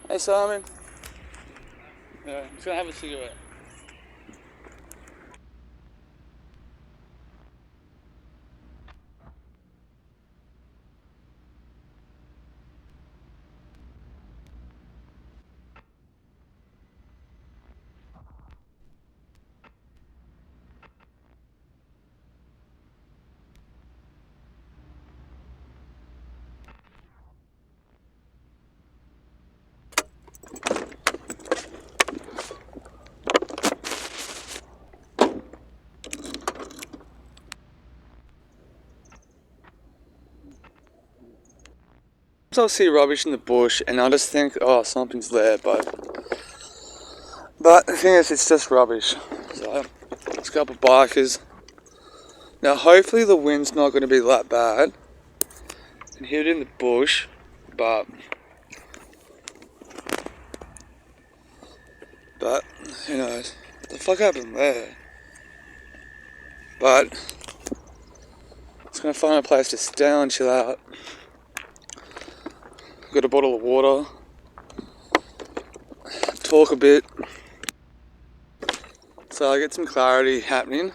Hey Simon. Yeah, I'm just gonna have a cigarette. I'll see rubbish in the bush and I'll just think, oh, something's there, but the thing is, it's just rubbish. So, there's a couple of bikers. Now, hopefully the wind's not going to be that bad. I can hear it in the bush, but who knows? What the fuck happened there? But just gonna find a place to sit down and chill out. Got a bottle of water. Talk a bit. So I get some clarity happening.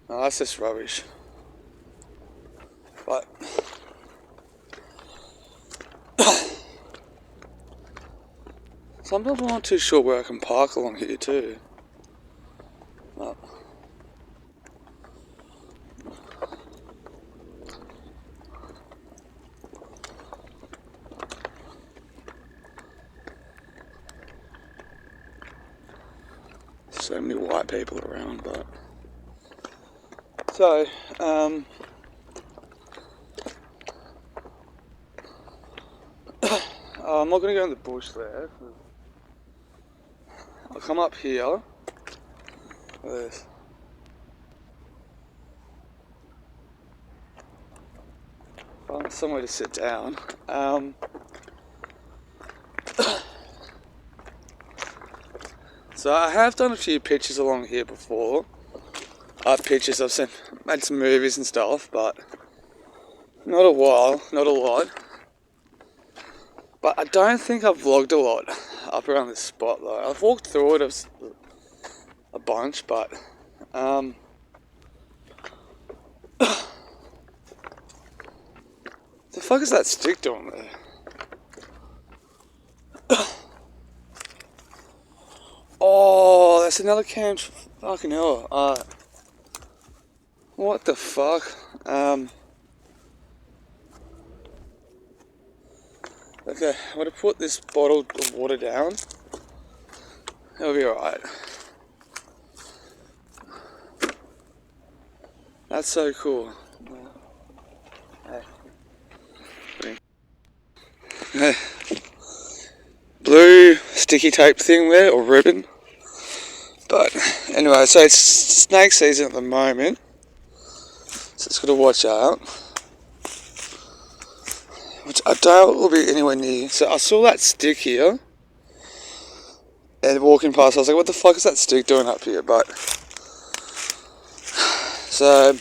No, that's just rubbish. But sometimes I'm not too sure where I can park along here too. But so many white people around, but so I'm not going to go in the bush there. I'll come up here. There's find somewhere to sit down. So I have done a few pictures along here before. Pictures, made some movies and stuff, but not a lot. But I don't think I've vlogged a lot up around this spot though. I've walked through it a bunch, but the fuck is that stick doing there? Oh, that's another camp. Fucking hell. What the fuck? Okay, I'm gonna put this bottle of water down. It'll be alright. That's so cool. Hey. Blue sticky tape thing there, or ribbon. But anyway, so it's snake season at the moment, so it's got to watch out. Which I doubt will be anywhere near. So I saw that stick here, and walking past, I was like, "What the fuck is that stick doing up here?" But so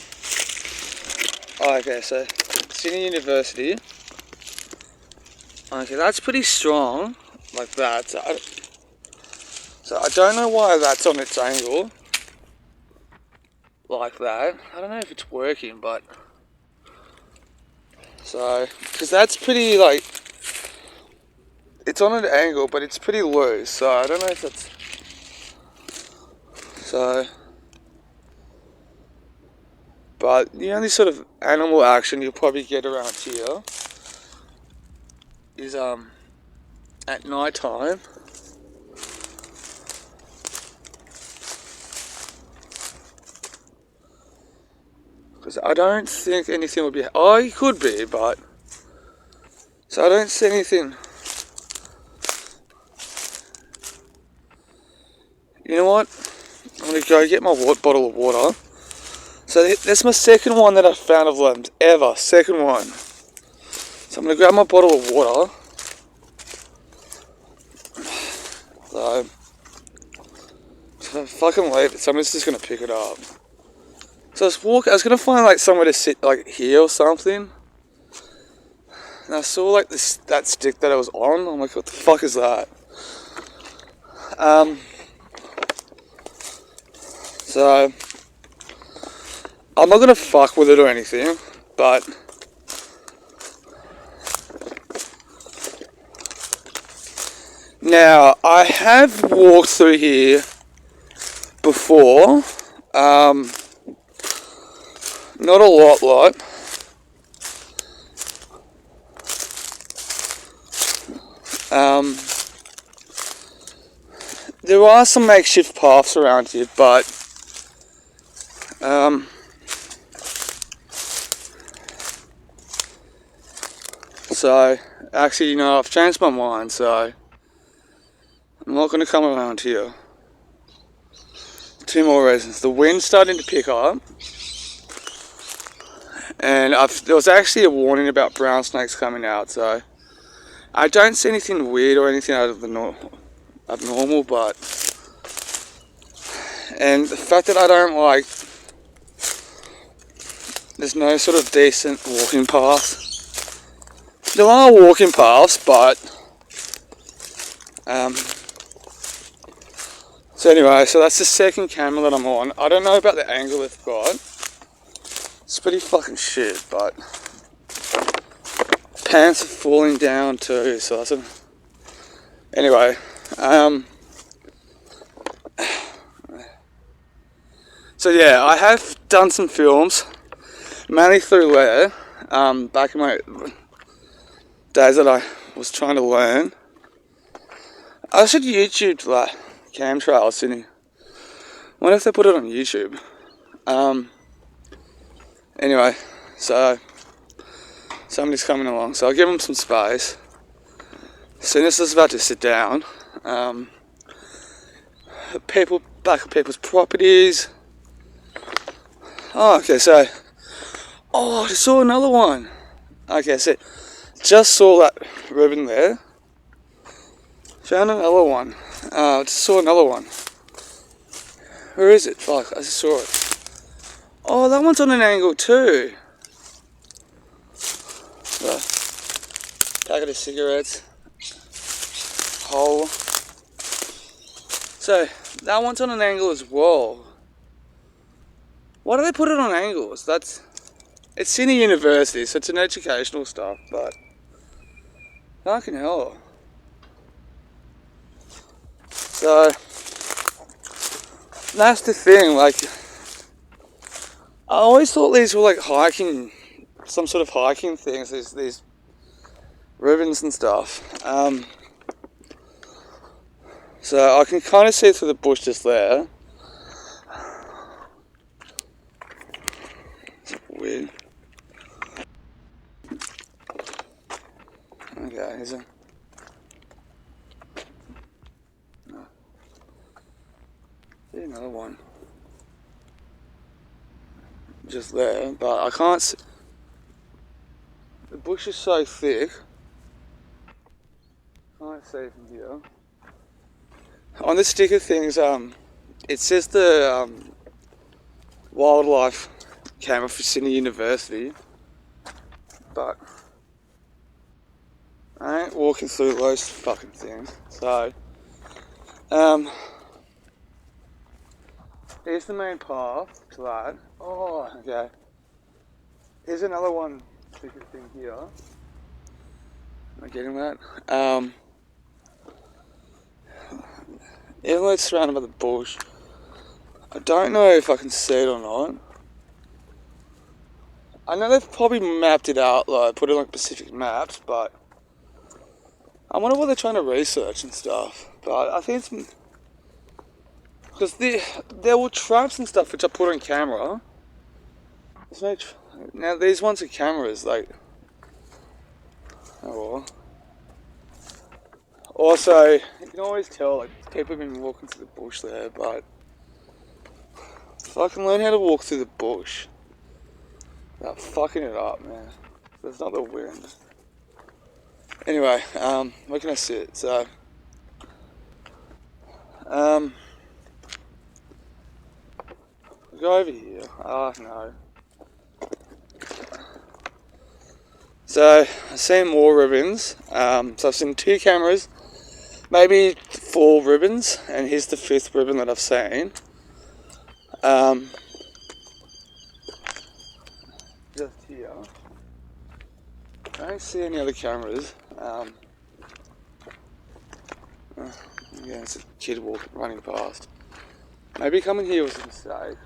okay, so Sydney University. Okay, that's pretty strong, like that. So I don't know why that's on its angle, like that. I don't know if it's working, but so, because that's pretty, like, it's on an angle, but it's pretty loose, so I don't know if that's, so, but the only sort of animal action you'll probably get around here is, at night time. Because I don't think anything would be... Oh, it could be, but... So I don't see anything. You know what? I'm going to go get my bottle of water. So that's my second one that I've found of limbs ever. Second one. So I'm going to grab my bottle of water. So... If I fucking leave it, someone's just going to pick it up. So I was gonna find like somewhere to sit, like here or something. And I saw like that stick that I was on. I'm like, what the fuck is that? So I'm not gonna fuck with it or anything, but now I have walked through here before. Not a lot. There are some makeshift paths around here, but so actually, you know, I've changed my mind, so I'm not going to come around here. 2 more reasons. The wind's starting to pick up, and there was actually a warning about brown snakes coming out, so I don't see anything weird or anything out of the abnormal, but and the fact that I don't like, there's no sort of decent walking path. There are walking paths, but so anyway, so that's the second camera that I'm on. I don't know about the angle it's got. It's pretty fucking shit, but pants are falling down too, so that's anyway, so yeah, I have done some films, mainly through there, back in my days that I was trying to learn. I should YouTube like chemtrails, Sydney. Wonder if they put it on YouTube. Anyway, so somebody's coming along, so I'll give them some space. As soon as I was about to sit down, people back at people's properties. Oh, okay, so I just saw another one. Okay, so just saw that ribbon there. Found another one. Just saw another one. Where is it? Fuck, I just saw it. Oh, that one's on an angle too. So, packet of cigarettes. Hole. So, that one's on an angle as well. Why do they put it on angles? It's Sydney University, so it's an educational stuff, but fucking hell. So, that's the thing, like, I always thought these were like hiking, some sort of hiking things, these ribbons and stuff. So I can kind of see through the bush just there. It's weird. Okay, here's a... No. See another one. Just there, but I can't see. The bush is so thick. Can't see from here. On the sticker things, it says the wildlife camera for Sydney University, but I ain't walking through those fucking things. So, here's the main path to that. Oh, okay. Here's another one sticker thing here. Am I getting that? Even though it's surrounded by the bush, I don't know if I can see it or not. I know they've probably mapped it out, like put it on like Pacific maps, but I wonder what they're trying to research and stuff. But I think it's because there were traps and stuff which I put on camera. There's no now these ones are cameras, like, oh well. Also, you can always tell, like, people have been walking through the bush there, but fucking learn how to walk through the bush without fucking it up, man. There's not the wind. Anyway, where can I sit? So, Go over here. Oh, no. So, I've seen more ribbons. So I've seen 2 cameras, maybe 4 ribbons, and here's the 5th ribbon that I've seen. Just here. I don't see any other cameras. Yeah, it's a kid running past. Maybe coming here was a mistake.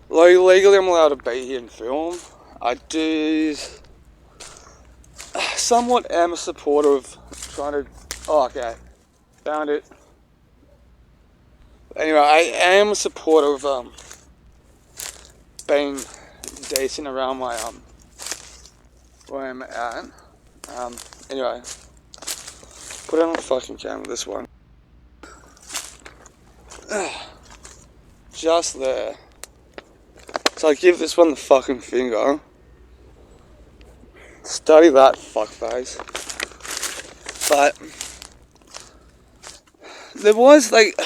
Legally, I'm allowed to be here and film. I do somewhat am a supporter of trying to. Oh, okay, found it. Anyway, I am a supporter of being decent around my where I'm at. Anyway, put it on the fucking camera. This one, just there. So I give this one the fucking finger. Study that fuckface. But there was like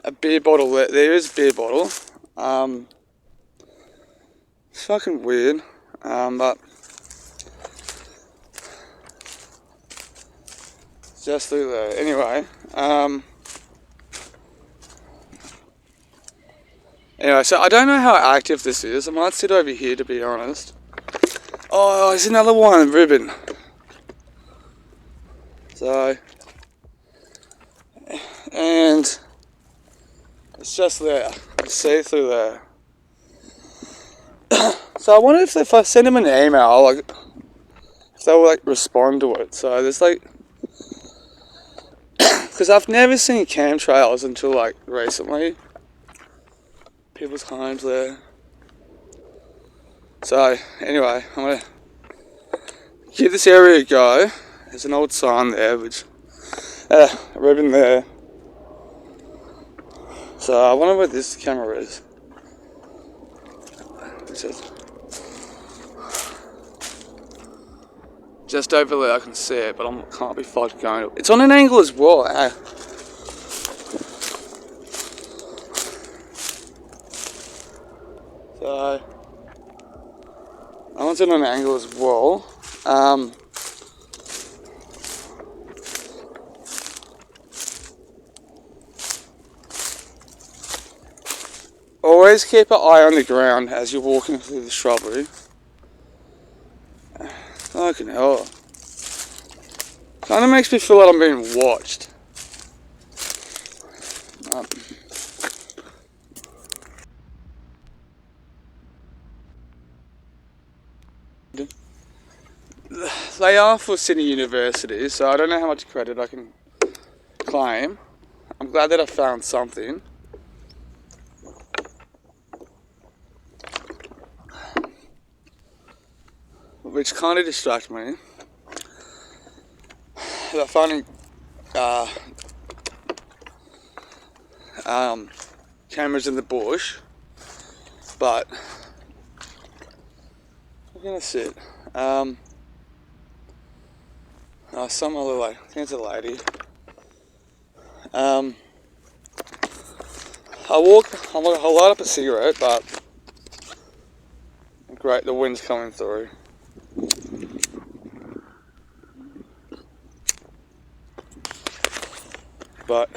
a beer bottle there. There is a beer bottle. It's fucking weird. But just through there. Anyway. Anyway, so I don't know how active this is. I might sit over here to be honest. Oh, there's another one, ribbon. So, and it's just there. You see through there. So I wonder if I send him an email, like, if they'll like respond to it. So there's like, because I've never seen chemtrails until like recently. People's homes there. So anyway, I'm gonna give this area a go. There's an old sign there, which a ribbon there. So I wonder where this camera is. It says just over there. I can see it, but I can't be fucked going. It's on an angle as well. So I want it on an angle as well. Always keep an eye on the ground as you're walking through the shrubbery. Fucking hell. Kind of makes me feel like I'm being watched. They are for Sydney University, so I don't know how much credit I can claim. I'm glad that I found something. Which kind of distracts me. About finding cameras in the bush, but I'm gonna sit. Some other lady. I think it's a lady. I'll light up a cigarette, but great, the wind's coming through. But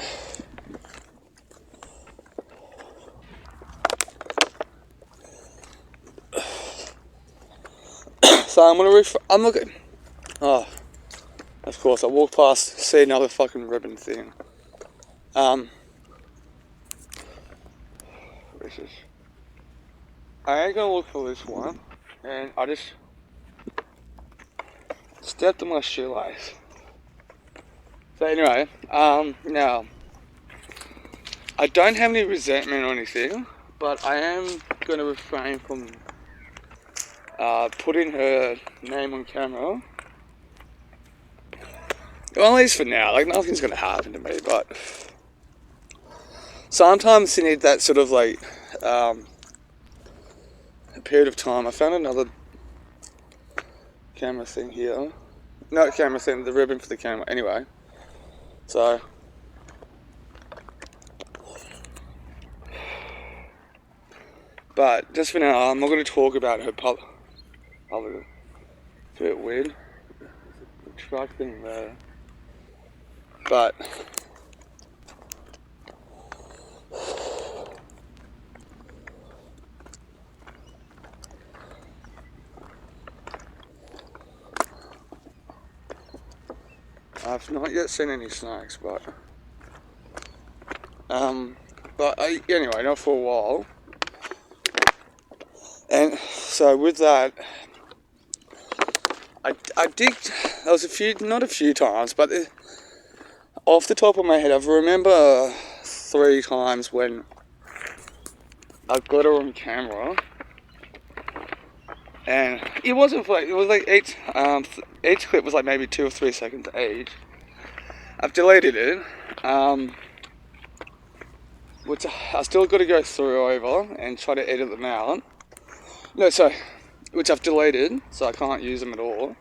so I'm looking. Oh, of course, I walk past, see another fucking ribbon thing. I ain't gonna look for this one, and I just stepped on my shoelace. So anyway, now, I don't have any resentment or anything, but I am going to refrain from putting her name on camera. Well, at least for now, like nothing's going to happen to me, but sometimes you need that sort of like a period of time. I found another camera thing here. Not camera thing, the ribbon for the camera. Anyway. So, But just for now, I'm not going to talk about her public. It's a bit weird. The truck thing there. But I've not yet seen any snakes, anyway, not for a while. And so with that, I did, there was not a few times, but off the top of my head, I remember 3 times when I got her on camera, and it wasn't like, it was like each clip was like maybe 2 or 3 seconds each. I've deleted it, which I still got to go through over and try to edit them out. No, sorry, which I've deleted, so I can't use them at all.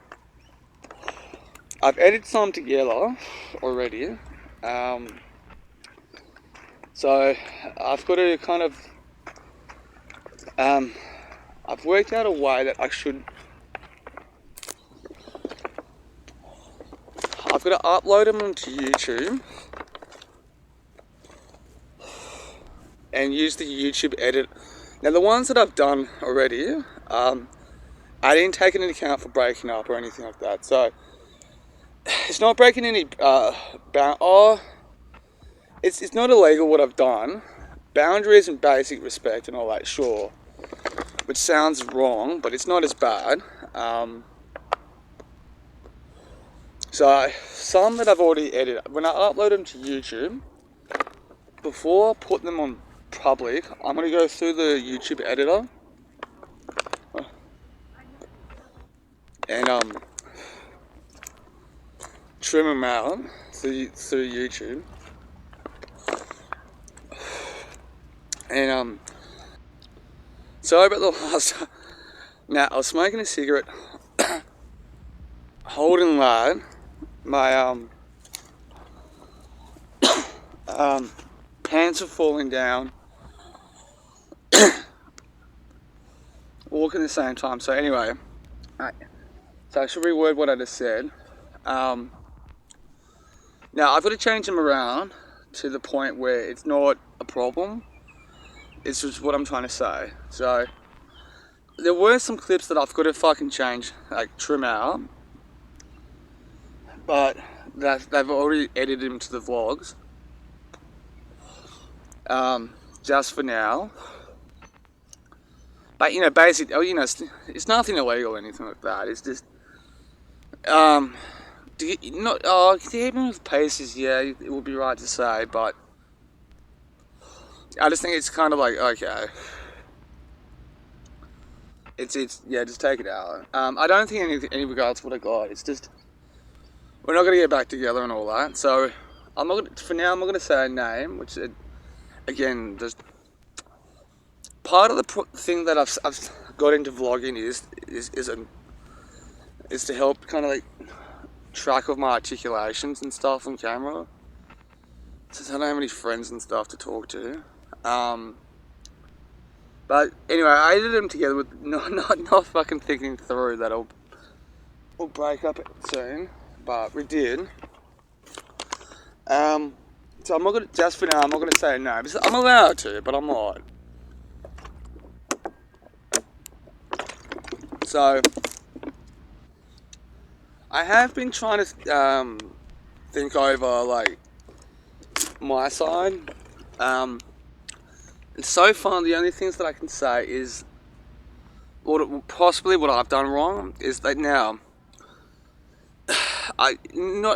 I've edited some together already, so I've got to kind of, I've worked out a way that I've got to upload them to YouTube and use the YouTube edit. Now the ones that I've done already, I didn't take it into account for breaking up or anything like that. So it's not breaking any it's not illegal what I've done. Boundaries and basic respect and all that, sure. Which sounds wrong, but it's not as bad. So some that I've already edited, when I upload them to YouTube, before I put them on public, I'm going to go through the YouTube editor and trim them out through YouTube. And sorry about the last time. Now, I was smoking a cigarette, holding that, my pants are falling down, walking at the same time. So anyway, so I should reword what I just said. Now I've got to change them around to the point where it's not a problem. It's just what I'm trying to say. So there were some clips that I've got to fucking change, like trim out, but they've already edited them to the vlogs. Just for now. But it's nothing illegal or anything like that. It's just even with paces, yeah, it would be right to say, but I just think it's kind of like, okay, it's just take it out. I don't think any regards to what I got. It's just we're not gonna get back together and all that. So I'm not gonna say a name, which again, just part of the thing that I've got into vlogging is to help kind of like track of my articulations and stuff on camera, since I don't have any friends and stuff to talk to. But anyway, I edited them together with not fucking thinking through that we'll break up soon, but we did. So I'm not gonna, just for now, I'm not gonna say no. I'm allowed to, but I'm not. So I have been trying to think over like my side, and so far the only things that I can say is possibly what I've done wrong is that now I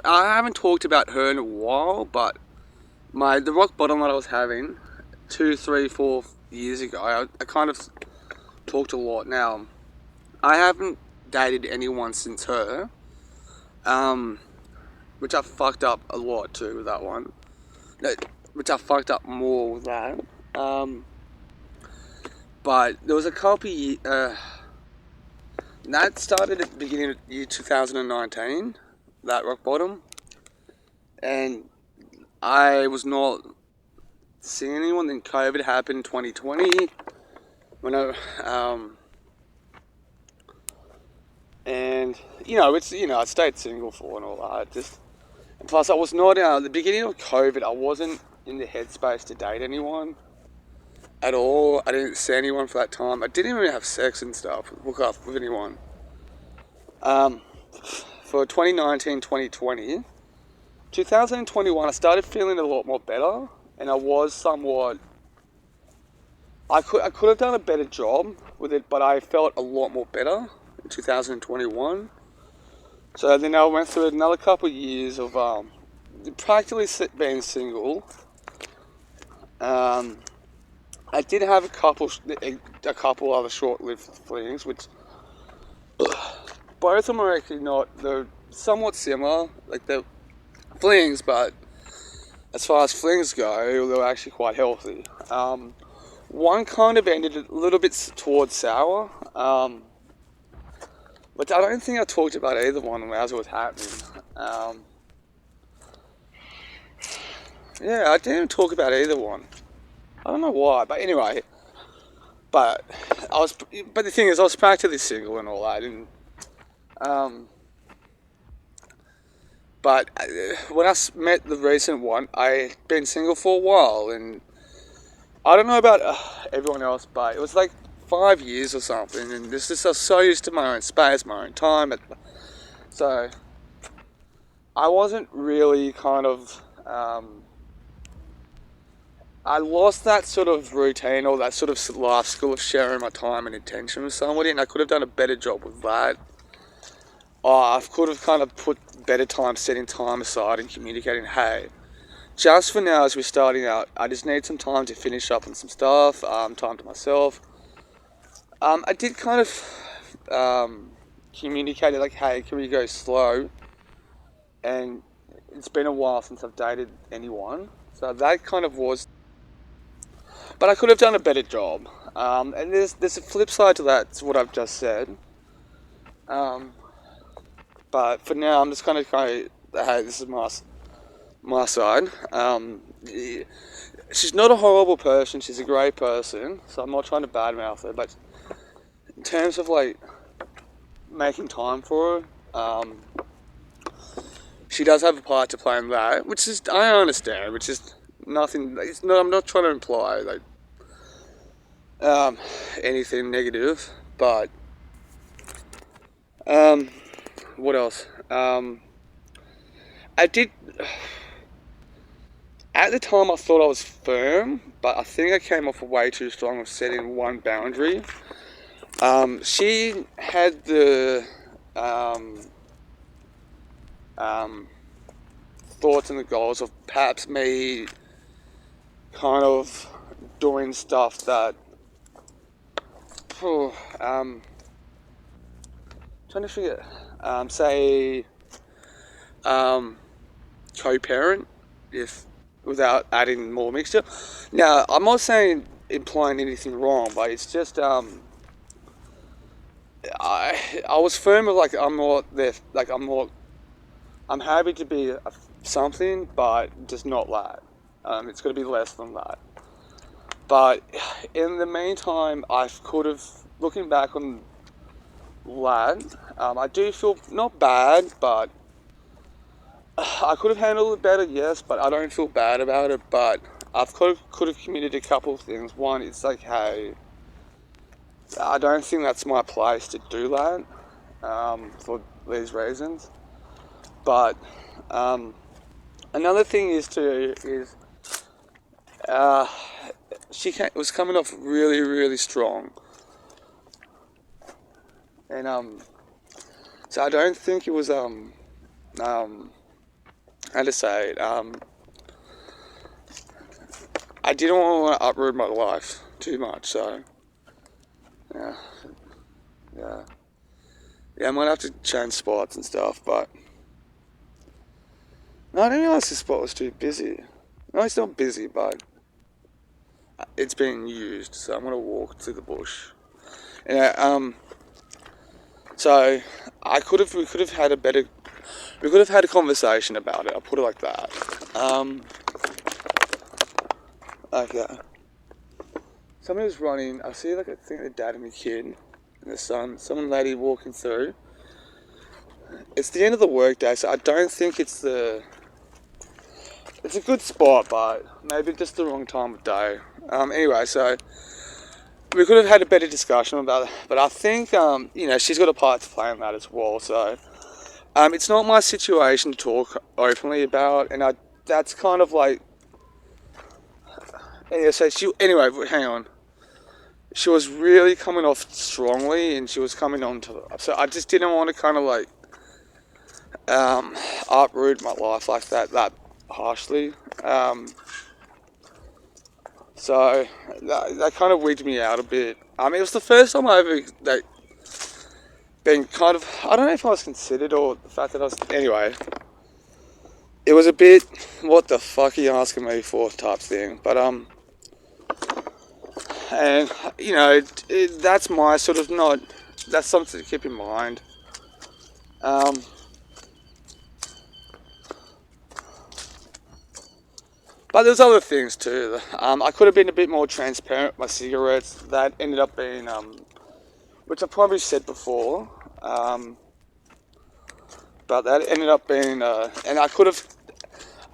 haven't talked about her in a while, but the rock bottom that I was having 2, 3, 4 years ago, I kind of talked a lot. Now I haven't dated anyone since her, which I fucked up a lot too with that one. No, which I fucked up more with that. But there was a couple that started at the beginning of year 2019, that rock bottom, and I was not seeing anyone. Then COVID happened in 2020, when I, and I stayed single for and all that. And plus I was not, at the beginning of COVID, I wasn't in the headspace to date anyone at all. I didn't see anyone for that time. I didn't even have sex and stuff, hook up with anyone. For 2019, 2020, 2021, I started feeling a lot more better, and I was somewhat. I could have done a better job with it, but I felt a lot more better in 2021. So then I went through another couple of years of practically being single. I did have a couple other short-lived flings, which both of them are actually they're somewhat similar, like they're flings, but as far as flings go, they were actually quite healthy. One kind of ended a little bit towards sour, but I don't think I talked about either one as it was happening. Yeah, I didn't even talk about either one. I don't know why, but anyway. But the thing is, I was practically single and all that, and but when I met the recent one, I'd been single for a while, and I don't know about everyone else, but it was like 5 years or something, and I was so used to my own space, my own time, so I wasn't really kind of. I lost that sort of routine or that sort of life skill of sharing my time and attention with somebody, and I could have done a better job with that. I could have kind of put better time setting time aside and communicating, hey, just for now as we're starting out, I just need some time to finish up on some stuff, time to myself. I did kind of communicate like, hey, can we go slow? And it's been a while since I've dated anyone, so that kind of was. But I could have done a better job. And there's a flip side to that, to what I've just said. But for now, I'm just kind of hey, this is my side. She's not a horrible person. She's a great person. So I'm not trying to badmouth her. But in terms of like making time for her, she does have a part to play in that, which is I understand. Which is nothing. I'm not trying to imply like anything negative, but what else? I did. At the time, I thought I was firm, but I think I came off way too strong with setting one boundary. She had the thoughts and the goals of perhaps me kind of doing stuff that. Trying to figure. Say. Co-parent, if without adding more mixture. Now, I'm not saying implying anything wrong, but it's just I was firm of like I'm not there, like I'm happy to be something, but just not that. It's got to be less than that. But in the meantime, I could have, looking back on that, I do feel not bad, but I could have handled it better, yes, but I don't feel bad about it. But I could have communicated a couple of things. One, it's like, hey, I don't think that's my place to do that for these reasons. But another thing is she was coming off really, really strong, and so I don't think it was how to say it, I didn't want to uproot my life too much, so yeah, I might have to change spots and stuff, but no, I didn't realise this spot was too busy. No, it's not busy, but it's being used, so I'm gonna walk to the bush. Yeah, so we could have had a conversation about it. I'll put it like that. Okay. somebody was running. I see like I think the dad and the kid and the son. Some lady walking through. It's the end of the workday, so I don't think it's the. It's a good spot, but maybe just the wrong time of day. Anyway, so we could have had a better discussion about it, but I think she's got a part to play in that as well. So it's not my situation to talk openly about, and that's kind of like. Yeah, so anyway, hang on. She was really coming off strongly, and she was coming on to. So I just didn't want to kind of like uproot my life like that harshly. So that kind of wigged me out a bit. It was the first time I ever been kind of. I don't know if I was considered or the fact that I was. Anyway, it was a bit. What the fuck are you asking me for? Type thing, but and that's my sort of not. That's something to keep in mind. But there's other things too. I could have been a bit more transparent with my cigarettes. That ended up being, which I probably said before, but that ended up being, and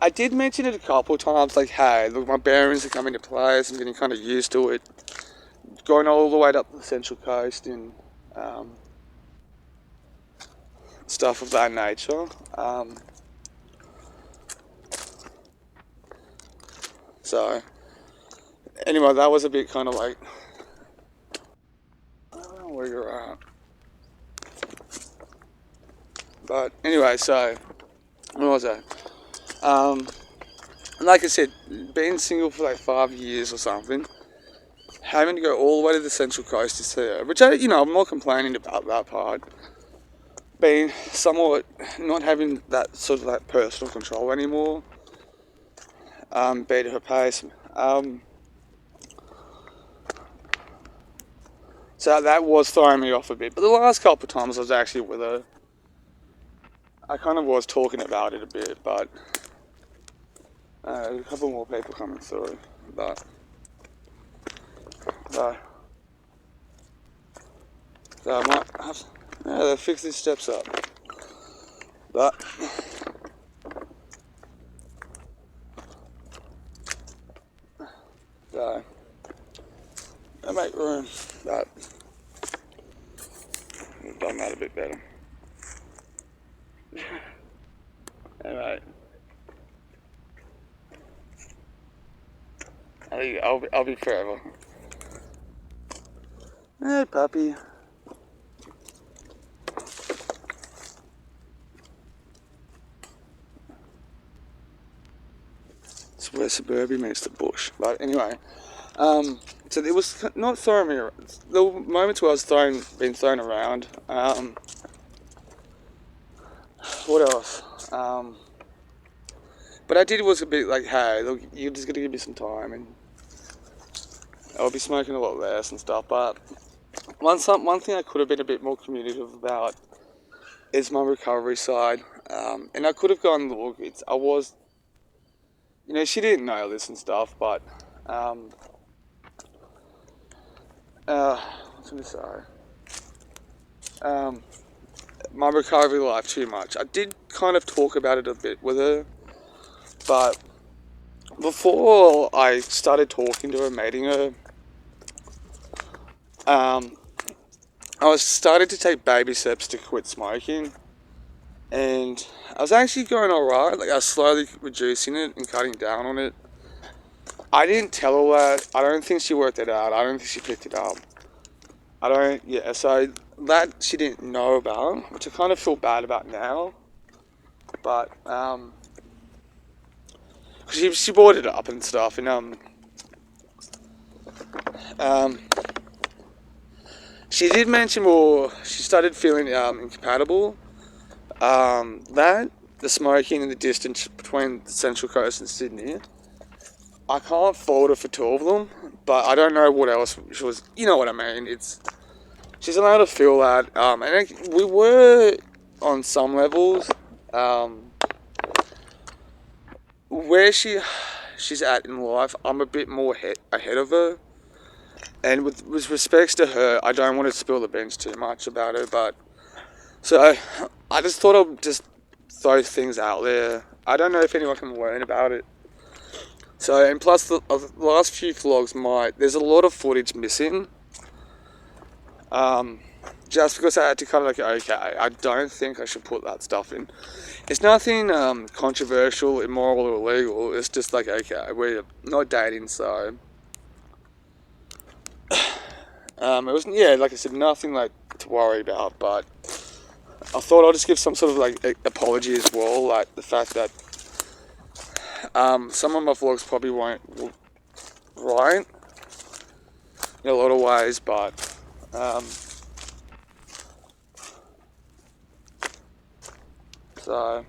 I did mention it a couple of times, like, hey, look, my bearings are coming to place, I'm getting kind of used to it, going all the way up the Central Coast and stuff of that nature. So, anyway, that was a bit kind of like, I don't know where you're at. But anyway, so, what was that? Like I said, being single for like 5 years or something, having to go all the way to the Central Coast to see her, which I'm not complaining about that part. Being somewhat, not having that sort of like personal control anymore, be at her pace. So that was throwing me off a bit. But the last couple of times I was actually with her, I kind of was talking about it a bit, but a couple more people coming through. But so I might have to fix these steps up. But so I make room. But I've done that a bit better. Anyway, I think I'll be forever. Hey, puppy. It's where suburbia meets the bush. But anyway, so it was not throwing me around. The moments where I was being thrown around. What else? But I did was a bit like, hey, look, you're just gonna give me some time, and I'll be smoking a lot less and stuff. But one thing I could have been a bit more communicative about is my recovery side. And I could have gone, look, I was, she didn't know this and stuff, but what was I gonna say? My recovery life too much. I did kind of talk about it a bit with her, but before I started talking to her, meeting her, I was starting to take baby steps to quit smoking, and I was actually going alright. Like, I was slowly reducing it and cutting down on it. I didn't tell her that. I don't think she worked it out. I don't think she picked it up. So that she didn't know about, which I kind of feel bad about now. But she brought it up and stuff, and she did mention more. She started feeling incompatible. That the smoking and the distance between the Central Coast and Sydney. I can't fault her for two of them, but I don't know what else she was. You know what I mean? She's allowed to feel that, and we were on some levels. Where she's at in life, I'm a bit more ahead of her. And with respects to her, I don't want to spill the beans too much about her, but so I just thought I'd just throw things out there. I don't know if anyone can learn about it. So, and plus the last few vlogs there's a lot of footage missing. Just because I had to kind of like, okay, I don't think I should put that stuff in. It's nothing controversial, immoral, or illegal. It's just like, okay, we're not dating, so it wasn't. Yeah, like I said, nothing like to worry about. But I thought I'll just give some sort of like apology as well, like the fact that some of my vlogs probably won't right in a lot of ways, but so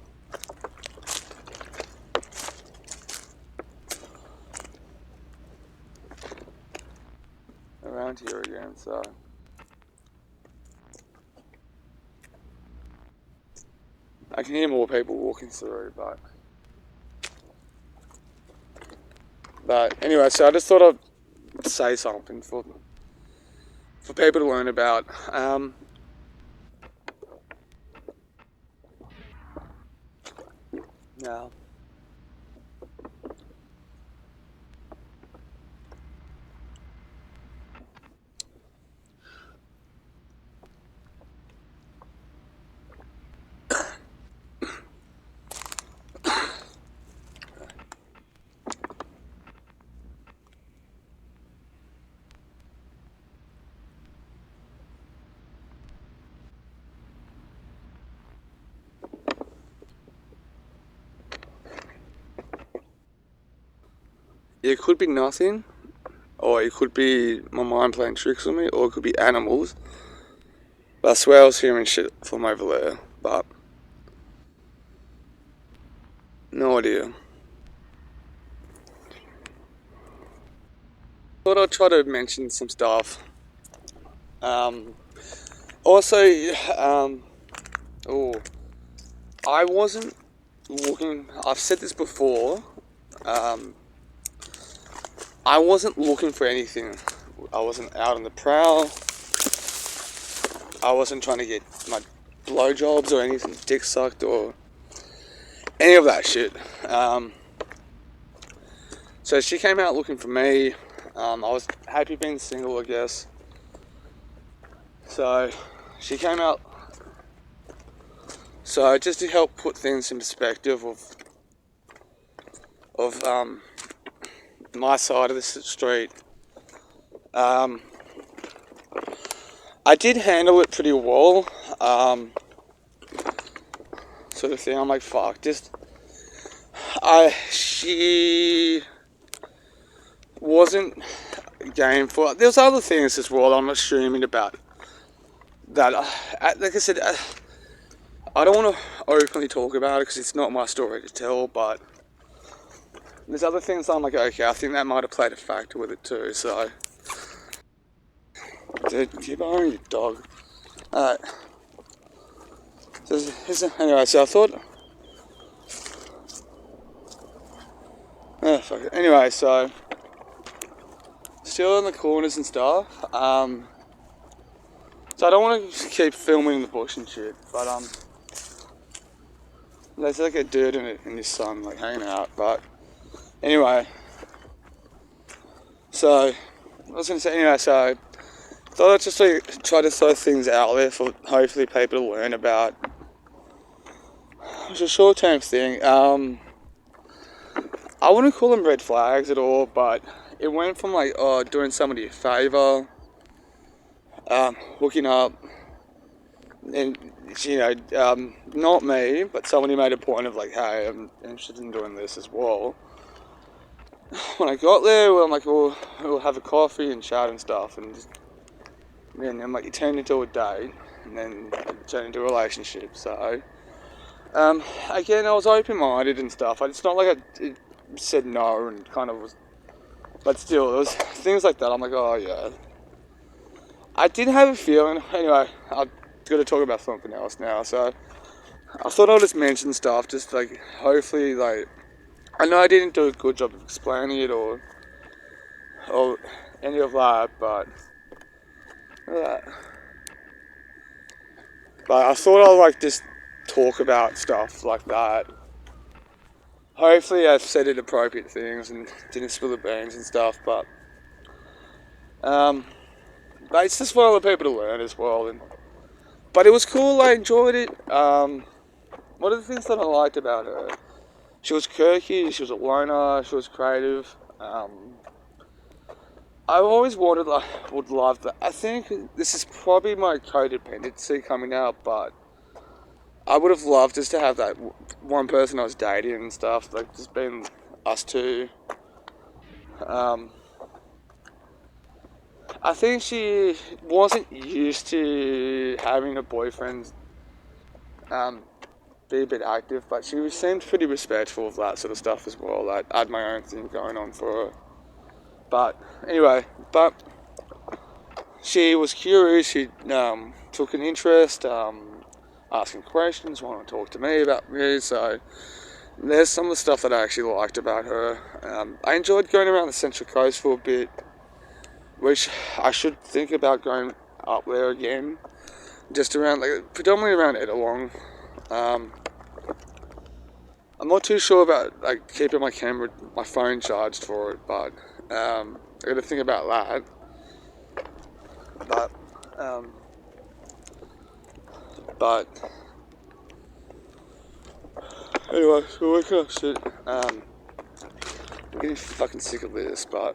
around here again, so I can hear more people walking through, but anyway, so I just thought I'd say something for people to learn about. Now, it could be nothing, or it could be my mind playing tricks on me, or it could be animals. But I swear I was hearing shit from over there, but no idea. Thought I'd try to mention some stuff. Also, I wasn't looking. I've said this before. I wasn't looking for anything. I wasn't out on the prowl. I wasn't trying to get my blowjobs or anything, dick sucked or any of that shit. So she came out looking for me. I was happy being single, I guess. So she came out. So just to help put things in perspective of my side of the street, I did handle it pretty well, sort of thing. I'm like, fuck, she wasn't game for it. There's other things as well I'm assuming about that. Like I said, I don't want to openly talk about it because it's not my story to tell, but there's other things I'm like, okay, I think that might have played a factor with it too, so. Dude, keep on you dog. Alright. So, anyway, so I thought. Oh, fuck it. Anyway, so. Still in the corners and stuff. So I don't want to keep filming in the bush and shit, but there's like a dirt in it in this sun, like hanging out, but anyway. So, I was going to say, anyway, so thought I'd just like, try to throw things out there for hopefully people to learn about. It's a short-term thing. I wouldn't call them red flags at all, but it went from like, doing somebody a favour, hooking up, and you know, not me, but somebody made a point of like, hey, I'm interested in doing this as well. When I got there, I'm like, we'll have a coffee and chat and stuff, and I'm like, you turned into a date, and then it turned into a relationship. So, again, I was open-minded and stuff. It's not like I said no and kind of was, but still, there was things like that. I'm like, oh yeah. I did have a feeling. Anyway, I've got to talk about something else now. So, I thought I'll just mention stuff, just like hopefully, like, I know I didn't do a good job of explaining it or any of that, but I thought I'd like just talk about stuff like that. Hopefully I've said it appropriate things and didn't spill the beans and stuff, but it's just for other people to learn as well. But it was cool, I enjoyed it. One of the things that I liked about her, she was quirky, she was a loner, she was creative. I always would love that. I think this is probably my codependency coming out, but I would have loved just to have that one person I was dating and stuff, like just being us two. I think she wasn't used to having a boyfriend be a bit active, but she seemed pretty respectful of that sort of stuff as well. I had my own thing going on for her. But anyway, she was curious, she took an interest, asking questions, wanting to talk to me about me, so there's some of the stuff that I actually liked about her. I enjoyed going around the Central Coast for a bit, which I should think about going up there again, just around, like, predominantly around Ettalong. I'm not too sure about, like, keeping my phone charged for it, but I gotta think about that. But anyway, so where can I sit? I'm getting fucking sick of this, but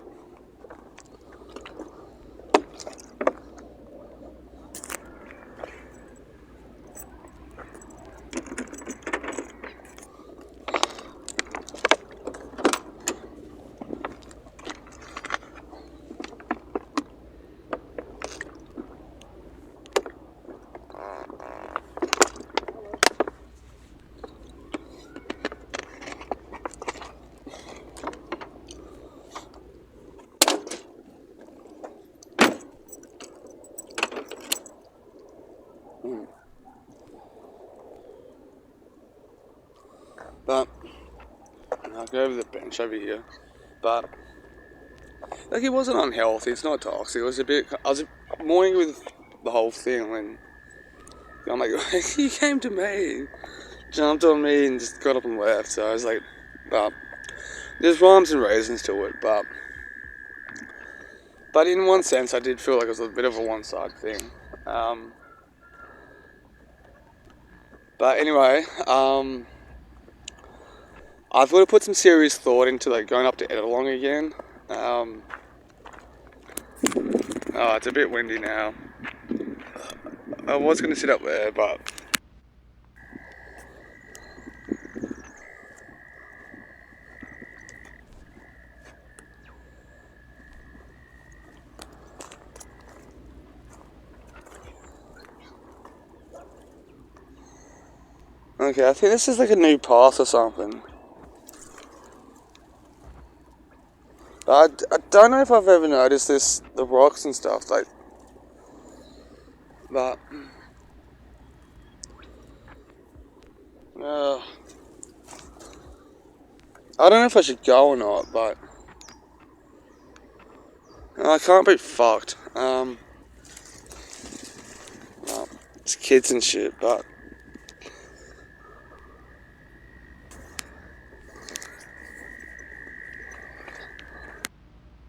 I'll go over the bench over here. But like, it wasn't unhealthy. It's not toxic. It was a bit. I was annoying with the whole thing when I'm like, he came to me, jumped on me, and just got up and left. So I was like, there's rhymes and reasons to it, but in one sense, I did feel like it was a bit of a one-side thing. But anyway, I've got to put some serious thought into like going up to Ettalong again. It's a bit windy now. I was going to sit up there, but okay, I think this is like a new path or something. But I don't know if I've ever noticed this, the rocks and stuff, like, but I don't know if I should go or not, but I can't be fucked. It's kids and shit, but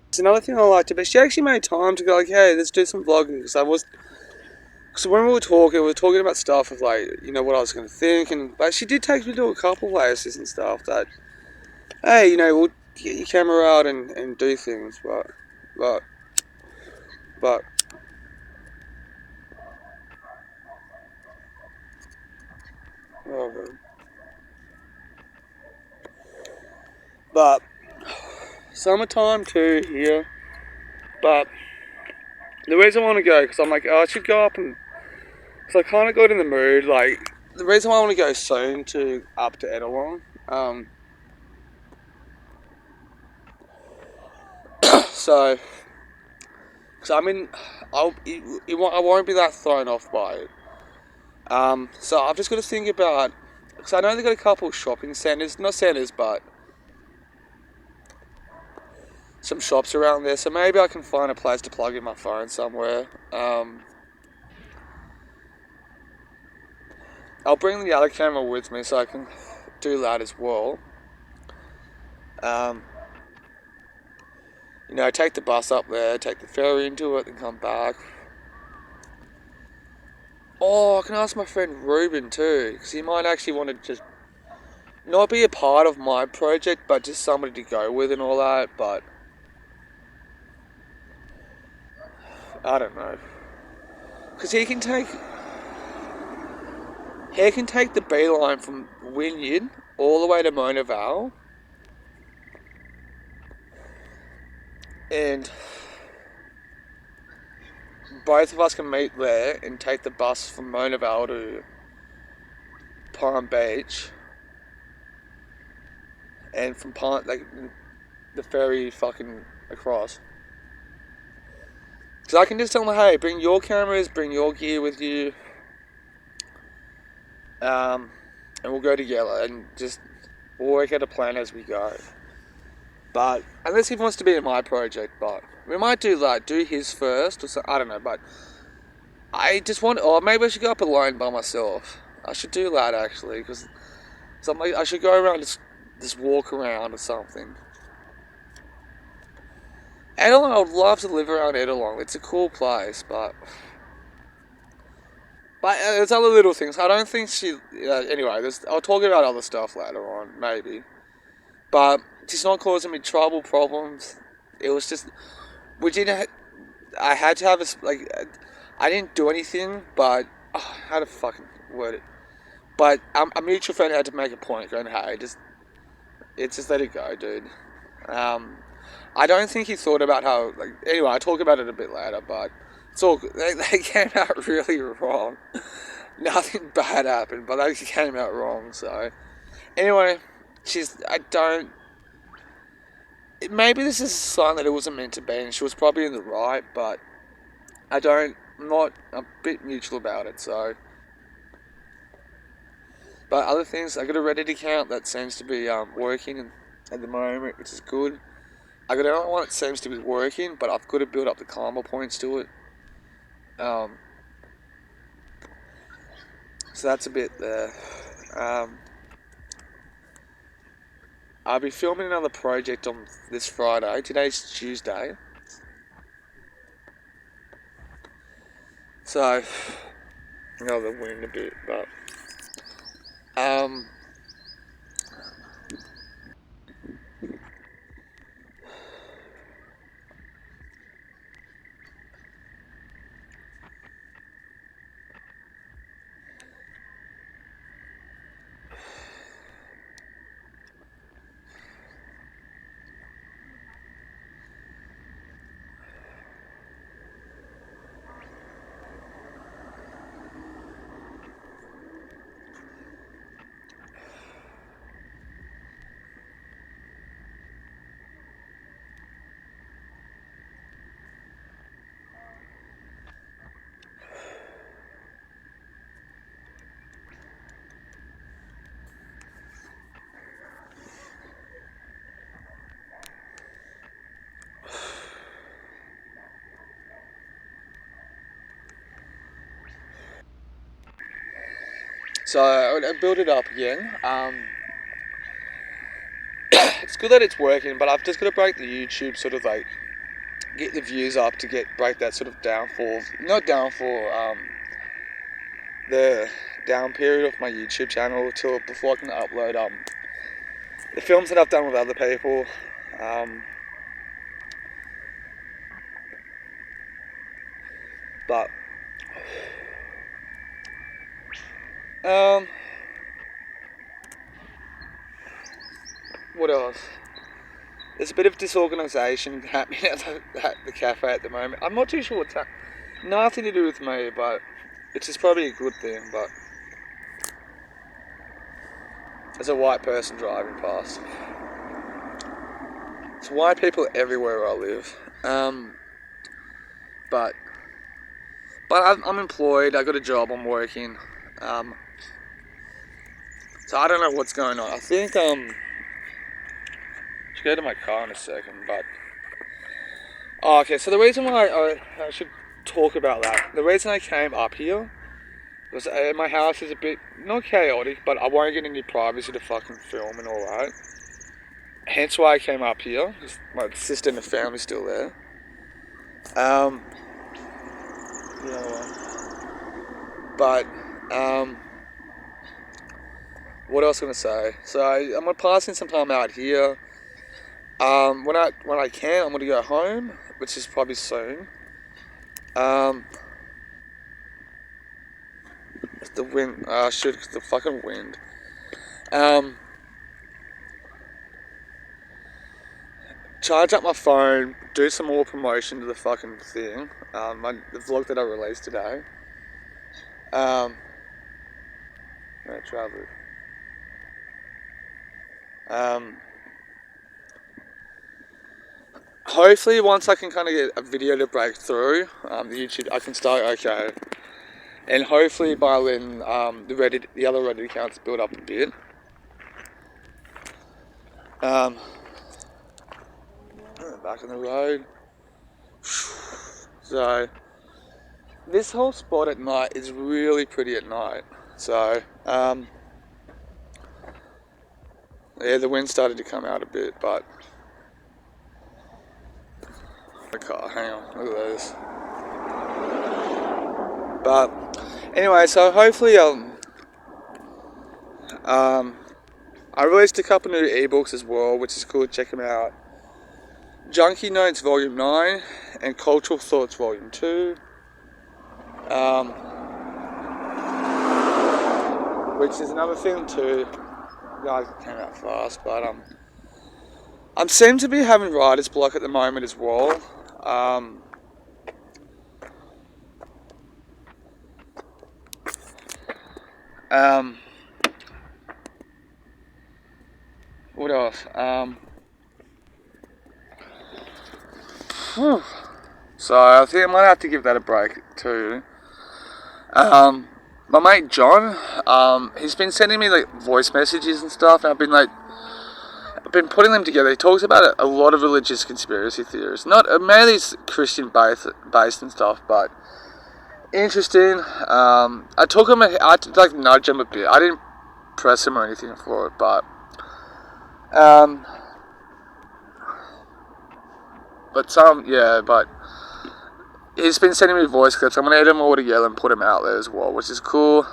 it's another thing I liked about. She actually made time to go like, hey, let's do some vlogging, because when we were talking about stuff of like, you know, what I was going to think, and like, she did take me to a couple places and stuff that, hey, you know, we'll get your camera out and do things, but oh, man. But summertime too here, but the reason I want to go, because I'm like, I should go up and, because I kind of got in the mood, like, the reason why I want to go soon up to Ettalong, so, because I mean, I won't be that thrown off by it, so I've just got to think about, because I know they've got a couple shopping centres, not centres, but some shops around there, so maybe I can find a place to plug in my phone somewhere. I'll bring the other camera with me so I can do that as well. You know, take the bus up there, take the ferry into it, and come back. Oh, I can ask my friend Ruben too, because he might actually want to just not be a part of my project, but just somebody to go with and all that. But I don't know, because he can take the beeline from Wynyard all the way to Mona Vale, and both of us can meet there and take the bus from Mona Vale to Palm Beach, and from the ferry fucking across. So I can just tell them, hey, bring your cameras, bring your gear with you, and we'll go together and just we'll work out a plan as we go. But unless he wants to be in my project, but we might do his first or so, I don't know. But I just want, or maybe I should go up alone by myself. I should do that actually, because I should go around just walk around or something. Edelong, I would love to live around Edelong. It's a cool place, but there's other little things. I don't think anyway, I'll talk about other stuff later on, maybe. But she's not causing me trouble, problems. It was just, I had to have I didn't do anything, but, how to fucking word it. But a mutual friend had to make a point, going, hey, just let it go, dude. I don't think he thought about how, anyway, I'll talk about it a bit later, but it's all good. They came out really wrong. Nothing bad happened, but they came out wrong, so. Anyway, maybe this is a sign that it wasn't meant to be, and she was probably in the right, but I'm not a bit neutral about it, so. But other things, I got a Reddit account that seems to be working at the moment, which is good. I got another one that seems to be working, but I've got to build up the karma points to it. So that's a bit there. I'll be filming another project on this Friday. Today's Tuesday. So, I know they're winning a bit, but so I build it up again. It's good that it's working, but I've just got to break the YouTube get the views up to break that sort of not downfall, the down period of my YouTube channel before I can upload the films that I've done with other people. But what else? There's a bit of disorganisation happening at the cafe at the moment. I'm not too sure what's happening. Nothing to do with me, but it's just probably a good thing. But there's a white person driving past. It's white people everywhere where I live. But I'm employed. I got a job. I'm working. So I don't know what's going on. I think should go to my car in a second, but Oh, okay, so the reason why I should talk about that, the reason I came up here was my house is a bit, not chaotic, but I won't get any privacy to fucking film and all that. Hence why I came up here, 'cause my sister and the family's still there. But, what else am I going to say? So I'm going to pass in some time out here. When I can, I'm going to go home, which is probably soon. The wind, the fucking wind. Charge up my phone, do some more promotion to the fucking thing. The vlog that I released today. Travel. Hopefully, once I can kind of get a video to break through, the YouTube, I can start okay. And hopefully by then, the other Reddit accounts build up a bit. Back on the road. So, this whole spot at night is really pretty at night. So, yeah, the wind started to come out a bit, but the car, hang on, look at this. But anyway, so hopefully, I released a couple new ebooks as well, which is cool. Check them out. Junkie Notes Volume 9 and Cultural Thoughts Volume 2. Which is another thing too. Guys, it came out fast, but I'm seem to be having writer's block at the moment as well. What else? So I think I might have to give that a break too. My mate John, he's been sending me like voice messages and stuff, and I've been putting them together. He talks about a lot of religious conspiracy theories, not mainly Christian based and stuff, but interesting. I took him, I like nudge him a bit. I didn't press him or anything for it, but he's been sending me voice clips. I'm gonna edit them all together and put them out there as well, which is cool.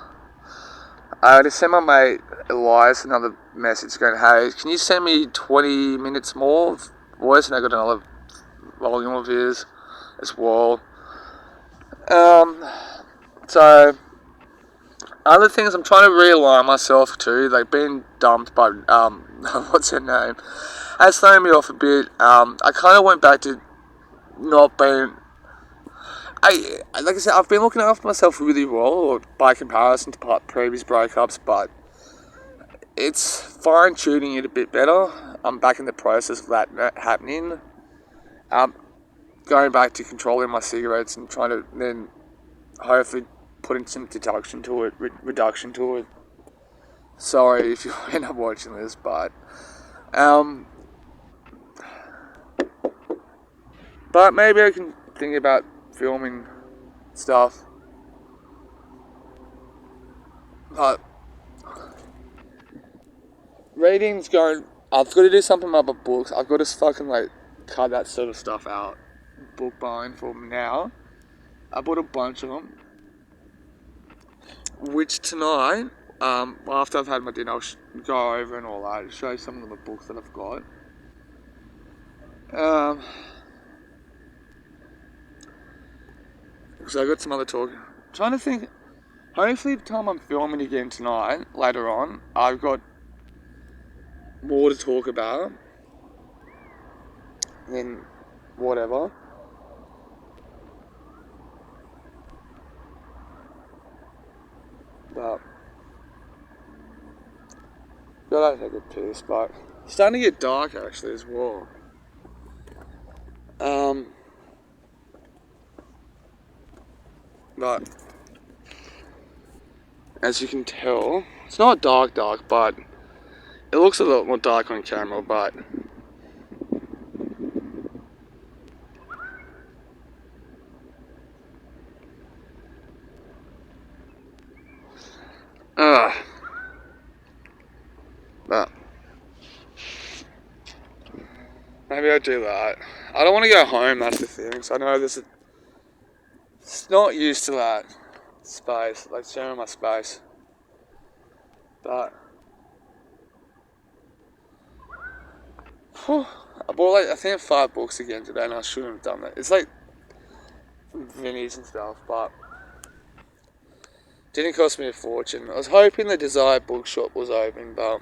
I just sent my mate Elias another message going, hey, can you send me 20 minutes more of voice? And I got another volume of his as well. So other things, I'm trying to realign myself too, like being dumped by what's her name, has thrown me off a bit. I kind of went back to not being, like I said, I've been looking after myself really well by comparison to previous breakups, but it's fine tuning it a bit better. I'm back in the process of that happening. Going back to controlling my cigarettes and trying to then hopefully putting some reduction to it. Sorry if you end up watching this, but maybe I can think about filming stuff. But reading's going. I've got to do something about my books. I've got to fucking like cut that sort of stuff out. Book buying for now. I bought a bunch of them. Which tonight, after I've had my dinner, I'll go over and all that. Show you some of the books that I've got. So I got some other talk. Trying to think. Hopefully, the time I'm filming again tonight, later on, I've got more to talk about. Then whatever. But gotta take a piss, but it's starting to get dark actually as well. But as you can tell, it's not dark, but it looks a lot more dark on camera, but But maybe I'll do that. I don't want to go home, that's the thing. So I know it's not used to that space, like sharing my space. But I bought I think 5 books again today, and I shouldn't have done that. It's like minis and stuff, but didn't cost me a fortune. I was hoping the desired bookshop was open, but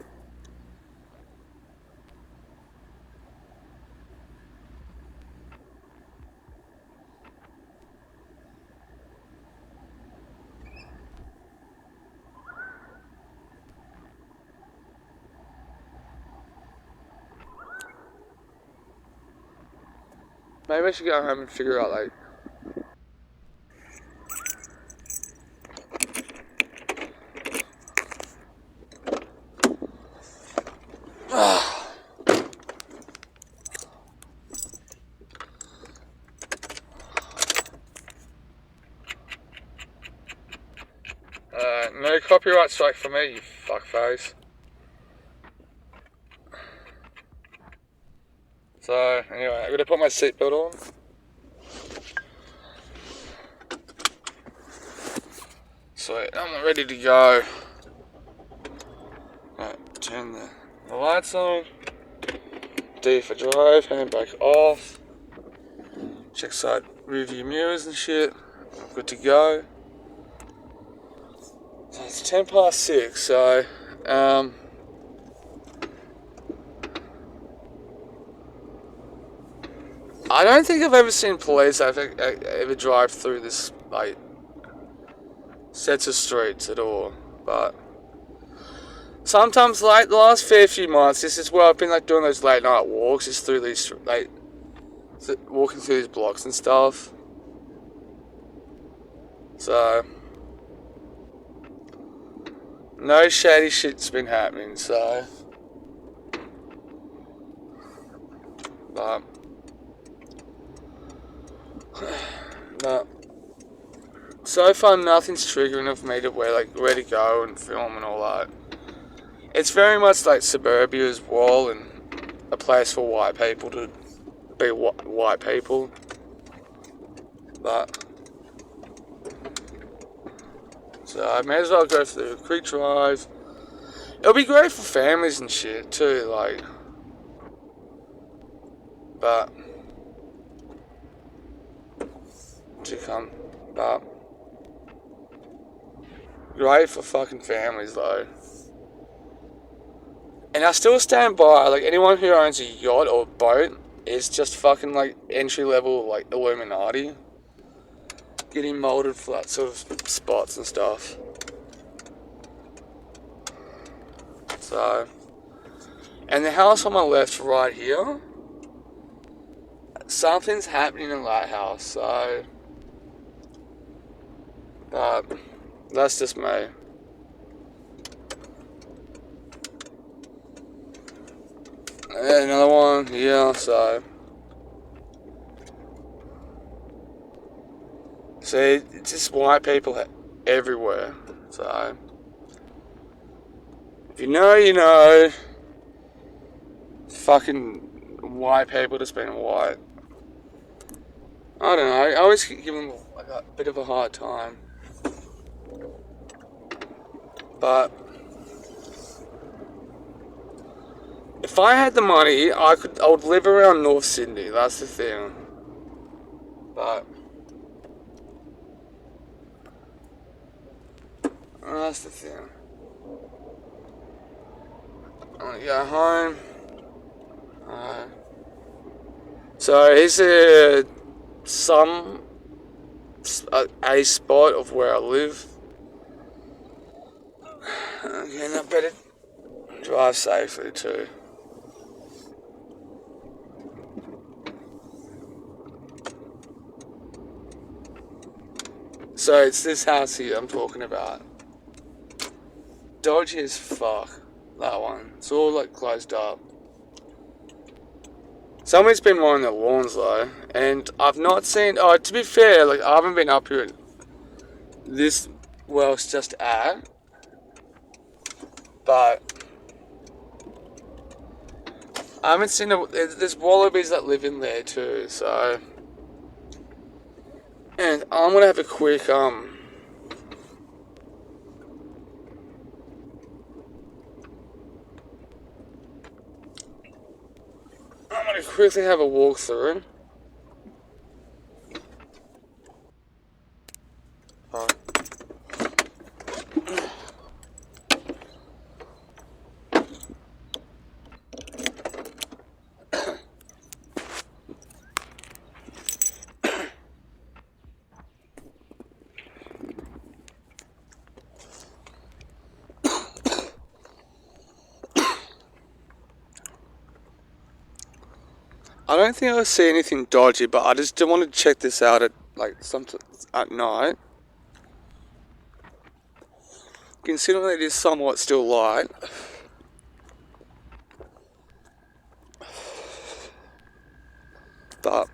maybe I should go home and figure out no copyright strike for me, you fuckface. So anyway, I'm gonna put my seatbelt on. Sweet, I'm ready to go. Right, turn the lights on. D for drive, handbrake off. Check side rearview mirrors and shit. Good to go. So it's 6:10, so I don't think I've ever seen police ever drive through this sets of streets at all, but sometimes the last fair few months, this is where I've been doing those late night walks, is through these walking through these blocks and stuff. So no shady shit's been happening, so but so far nothing's triggering of me to where to go and film and all that. It's very much like suburbia as well, and a place for white people to be white people. But so I may as well go through a quick drive. It'll be great for families and shit too, but great for fucking families though. And I still stand by, anyone who owns a yacht or boat is just fucking entry level Illuminati, getting molded for that sort of spots and stuff. So, and the house on my left right here, something's happening in that house, so that's just me. And another one, yeah, so see, it's just white people everywhere, so if you know, you know. Fucking white people just being white. I don't know, I always give them a bit of a hard time. But if I had the money, I would live around North Sydney, that's the thing. But that's the thing. I want to go home. So is there a spot of where I live? Again, I better drive safely too. So it's this house here I'm talking about. Dodgy as fuck, that one. It's all closed up. Somebody's been mowing their lawns though, and I've not seen. Oh, to be fair, I haven't been up here. This well, it's just at. but I haven't seen there's wallabies that live in there too, so. And I'm gonna have a quick I'm gonna quickly have a walk through. I don't think I see anything dodgy, but I just want to check this out at at night. Considering it is somewhat still light. But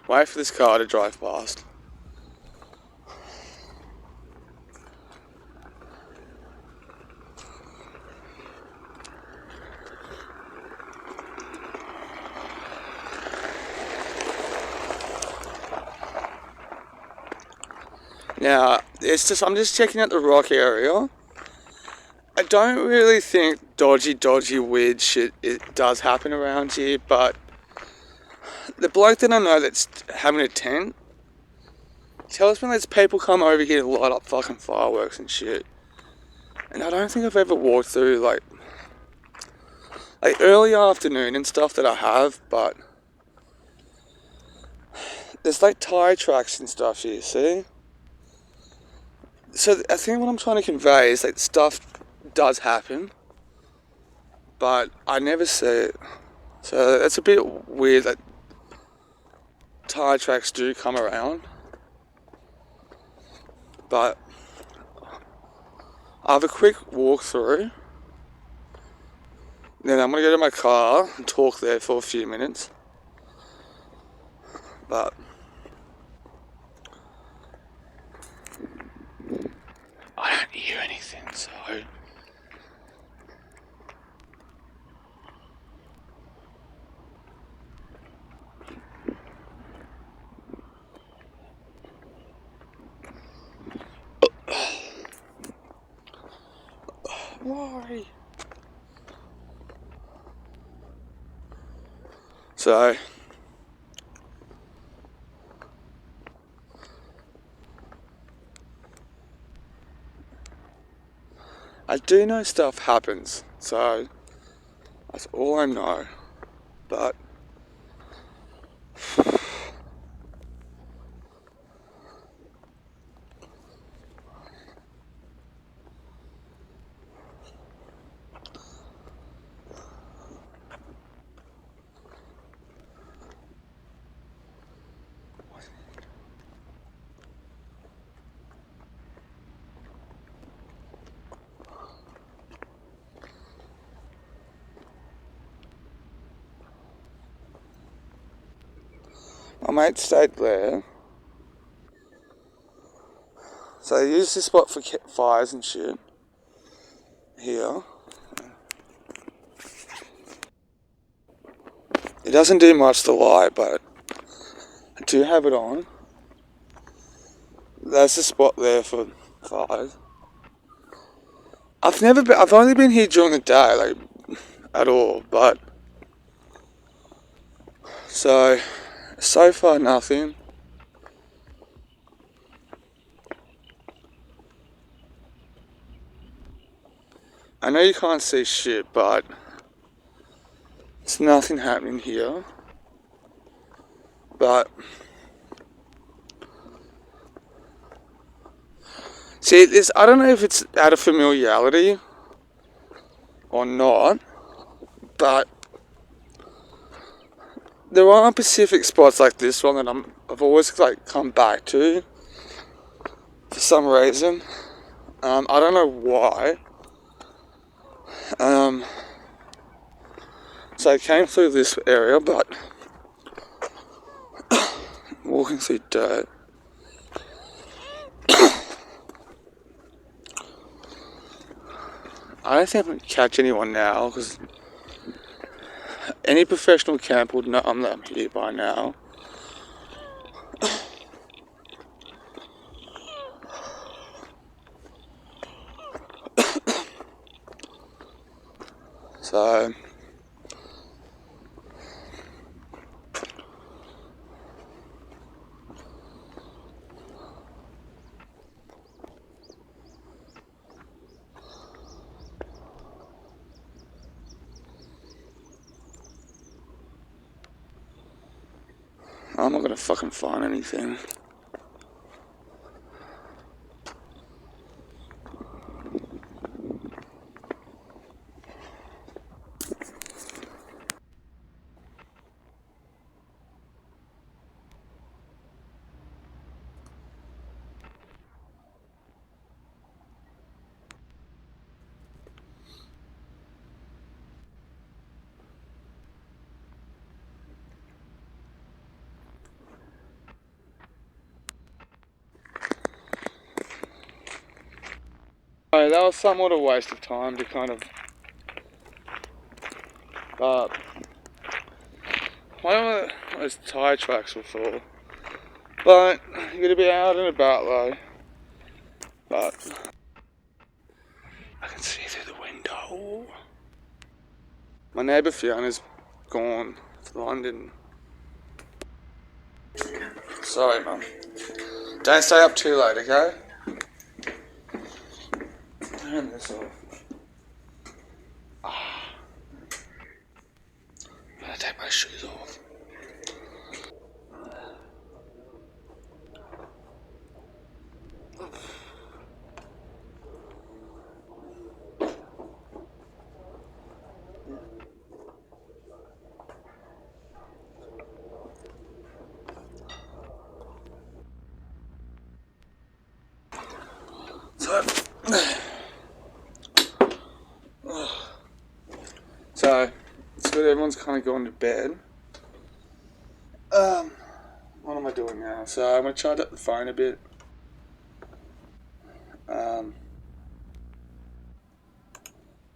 wait for this car to drive past. Now, I'm just checking out the rock area. I don't really think dodgy, weird shit it does happen around here, but the bloke that I know that's having a tent tells me there's people come over here to light up fucking fireworks and shit. And I don't think I've ever walked through like early afternoon and stuff that I have, but there's like tire tracks and stuff here, see? So I think what I'm trying to convey is that stuff does happen, but I never see it. So that's a bit weird that tire tracks do come around. But I have a quick walk through. Then I'm gonna go to my car and talk there for a few minutes. But I don't hear anything, so why? So I do know stuff happens, so that's all I know. But my mate stayed there. So they use this spot for fires and shit. Here. It doesn't do much to light, but I do have it on. There's a spot there for fires. I've only been here during the day, like, at all, but so far nothing. I know you can't see shit, but there's nothing happening here. But see, I don't know if it's out of familiarity or not, but there are specific spots like this one that I've always like come back to for some reason. I don't know why. So I came through this area, but walking through dirt. I don't think I'm going to catch anyone now, because any professional camper would know I'm here by now. So I'm not gonna fucking find anything. So that was somewhat a waste of time to kind of, one of those tyre tracks were full. But you gotta be out and about though. But I can see through the window. My neighbour Fiona's gone to London. Sorry, Mum. Don't stay up too late, okay? Turn this off. I'm gonna take my shoes off. So, it's good everyone's kind of gone to bed. What am I doing now? So I'm going to charge up the phone a bit.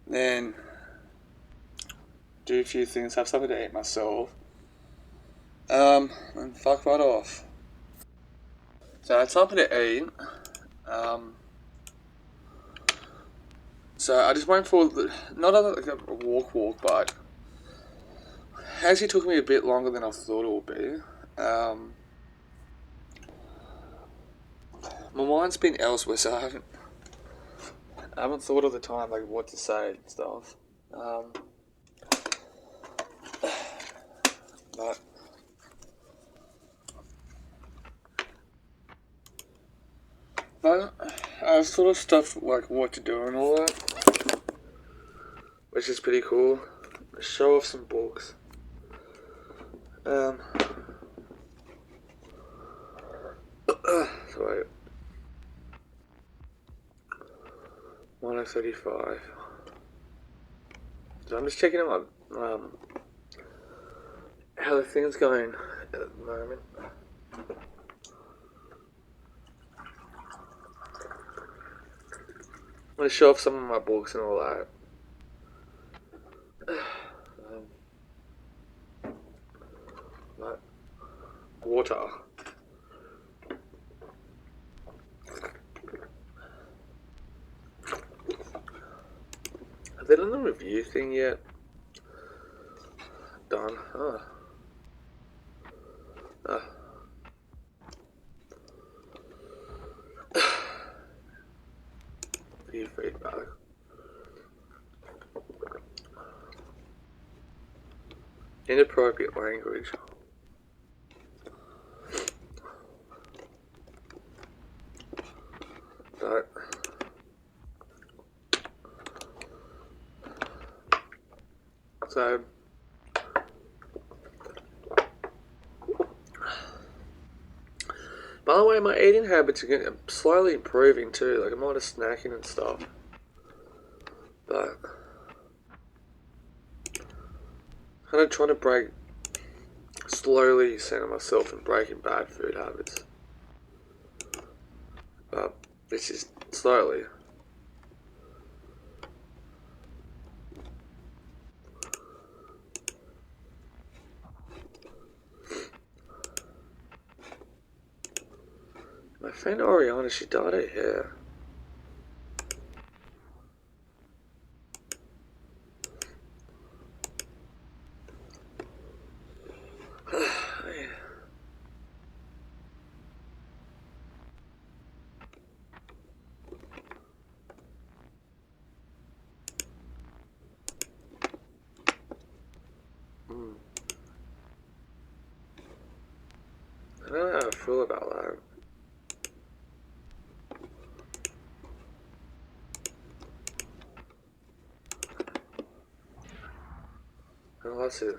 Then do a few things, have something to eat myself. And fuck right off. So I had something to eat. So I just went for not like a walk, but actually took me a bit longer than I thought it would be. My mind's been elsewhere, so I haven't thought of the time like what to say and stuff. But I've sort of stuff like what to do and all that, which is pretty cool. Show off some books. Sorry. 1:35. So I'm just checking out how the thing's going at the moment. I'm going to show off some of my books and all that. Water. Have they done the review thing yet? Done. View feedback. Inappropriate language. But so by the way, my eating habits are slowly improving too. Like I'm not snacking and stuff, but kind of trying to slowly centre myself in breaking bad food habits. But it's just slowly. My friend Oriana, she dyed her hair. I don't know how I feel about that. Oh, that's it.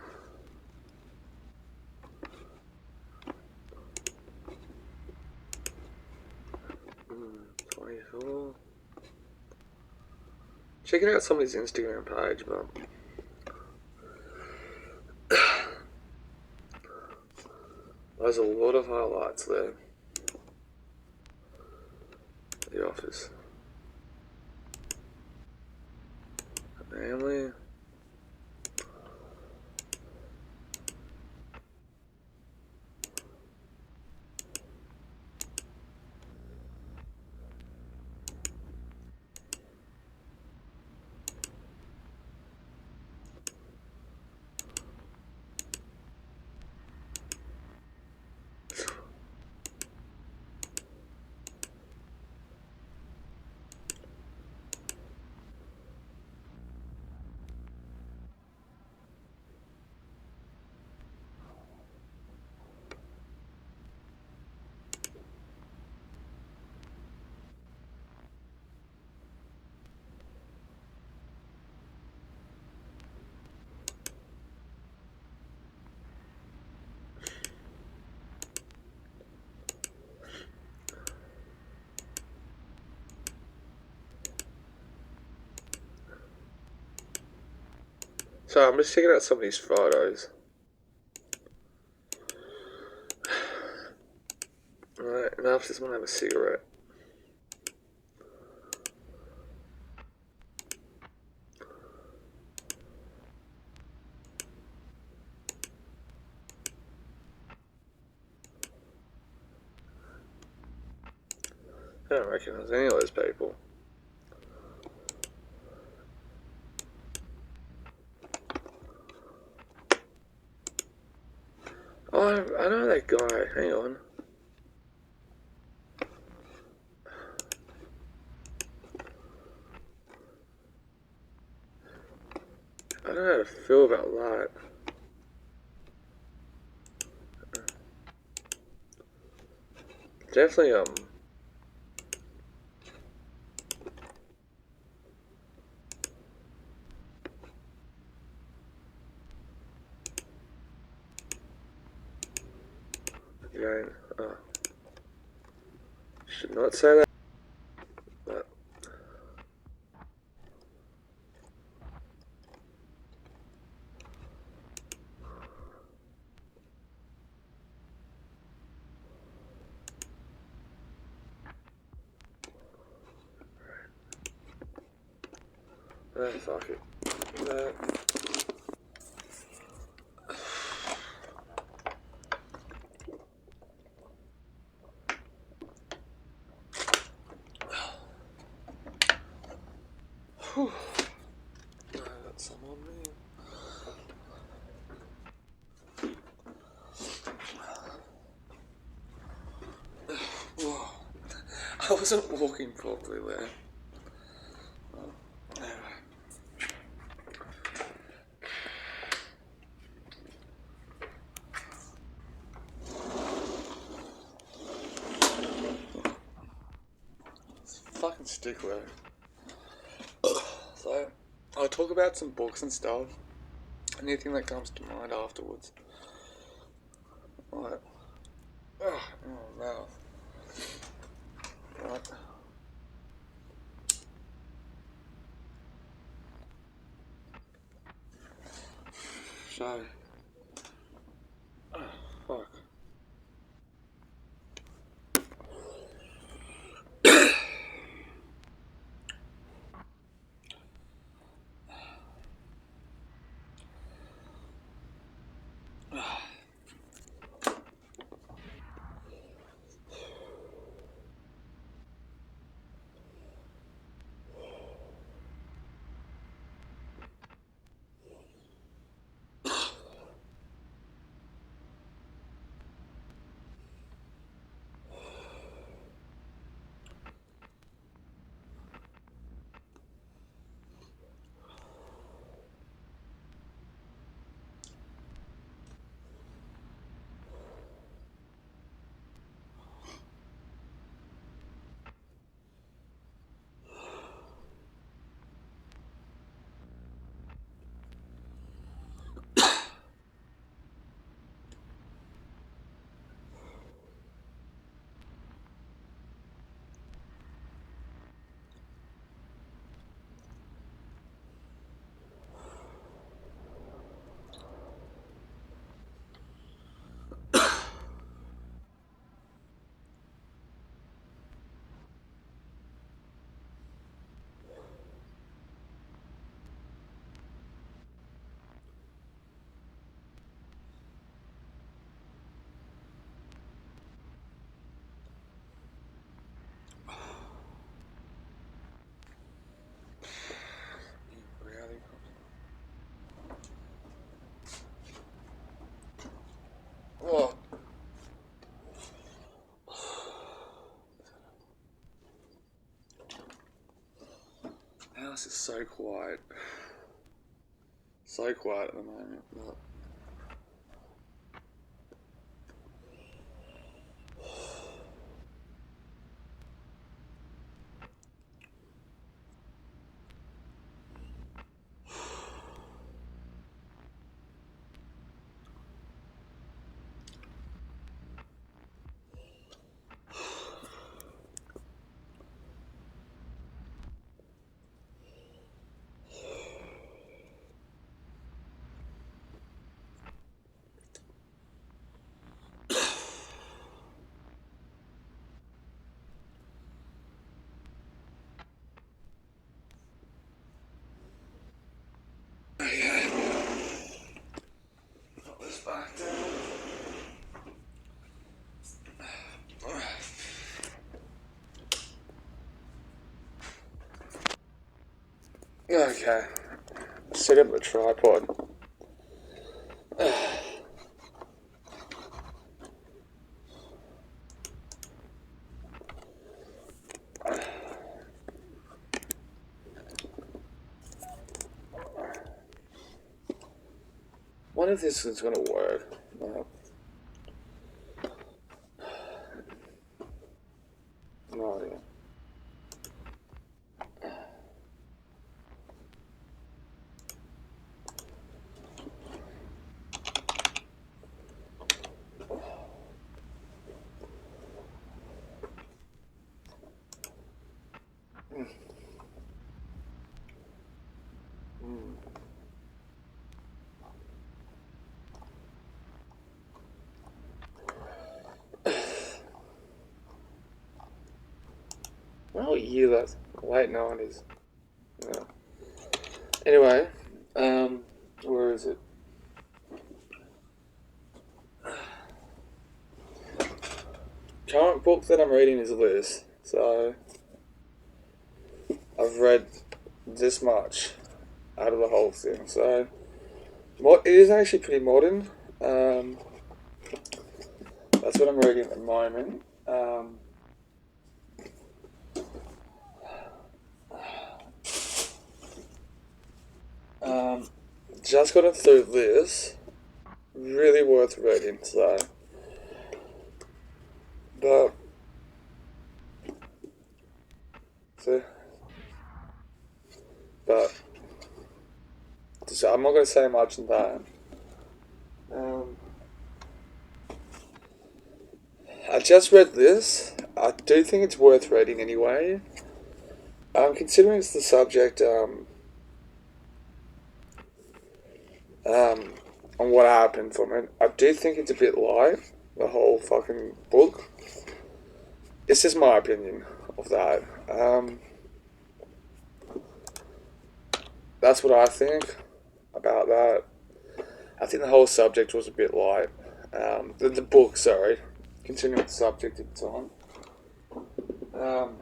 24. Checking out somebody's Instagram page, but there's a lot of highlights there. The Office. Family. So I'm just checking out some of these photos. Alright, and after this one, I have a cigarette. I don't recognise any of those people. Oh, I know that guy. Hang on. I don't know how to feel about that. Definitely, again, should not say that, but fuck it. Whew. I got some on me. Whoa. I wasn't walking properly there. Anyway. It's fucking stickler. So, I'll talk about some books and stuff. Anything that comes to mind afterwards. Right. Oh, mouth. Right. So, house is so quiet. So quiet at the moment. But put this back down. Okay. Set up the tripod. What if this is gonna work? No idea. Oh, year that's late 90s. Yeah. Anyway, where is it? Current book that I'm reading is this, so I've read this much out of the whole thing. So it is actually pretty modern. That's what I'm reading at the moment. Just got through this. Really worth reading, so. But so I'm not going to say much on that. I just read this. I do think it's worth reading anyway. Considering it's the subject, on what happened from it, I do think it's a bit light, the whole fucking book. It's just my opinion of that. That's what I think about that. I think the whole subject was a bit light. The book, sorry. Continuing the subject at the time.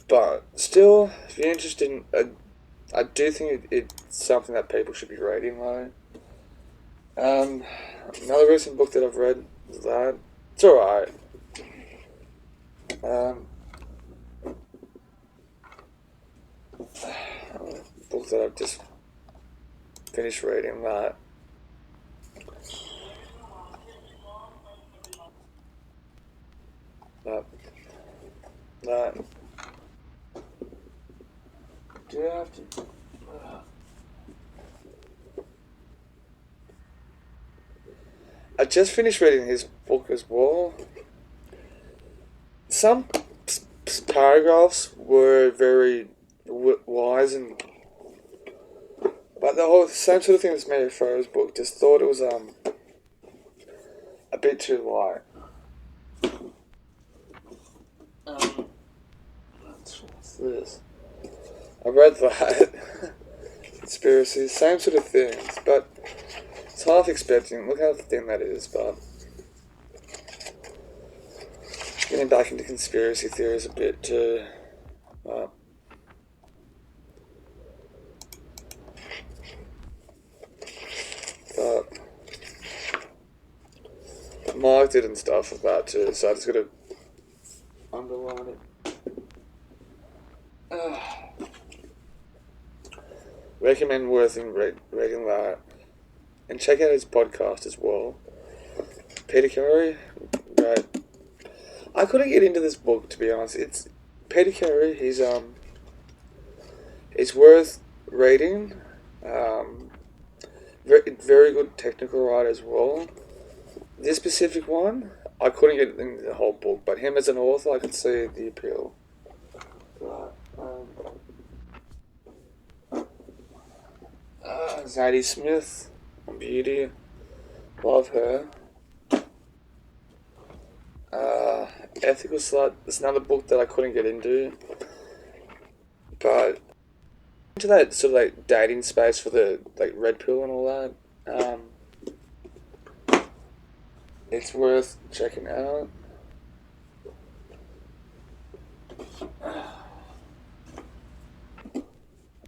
But still, if you're interested in... I do think it's something that people should be reading, though. Another recent book that I've read is that. It's alright. Book that I've just finished reading, that. Do you have to... I just finished reading his book as well. Some paragraphs were very wise, but the whole same sort of thing as Mary Farrow's book. Just thought it was a bit too light. What's this? I read that. Conspiracies, same sort of things, but it's half expecting. Look how thin that is, but getting back into conspiracy theories a bit too. But marked it and stuff with that too, so I just gotta underline it. Recommend worth in reading that. And check out his podcast as well. Peter Carey, right. I couldn't get into this book, to be honest. It's Peter Carey. It's worth reading. Very good technical writer as well. This specific one, I couldn't get into the whole book, but him as an author, I could see the appeal. Zadie Smith, Beauty, love her. Ethical Slut, it's another book that I couldn't get into, but into that sort of like dating space for the like red pill and all that. It's worth checking out.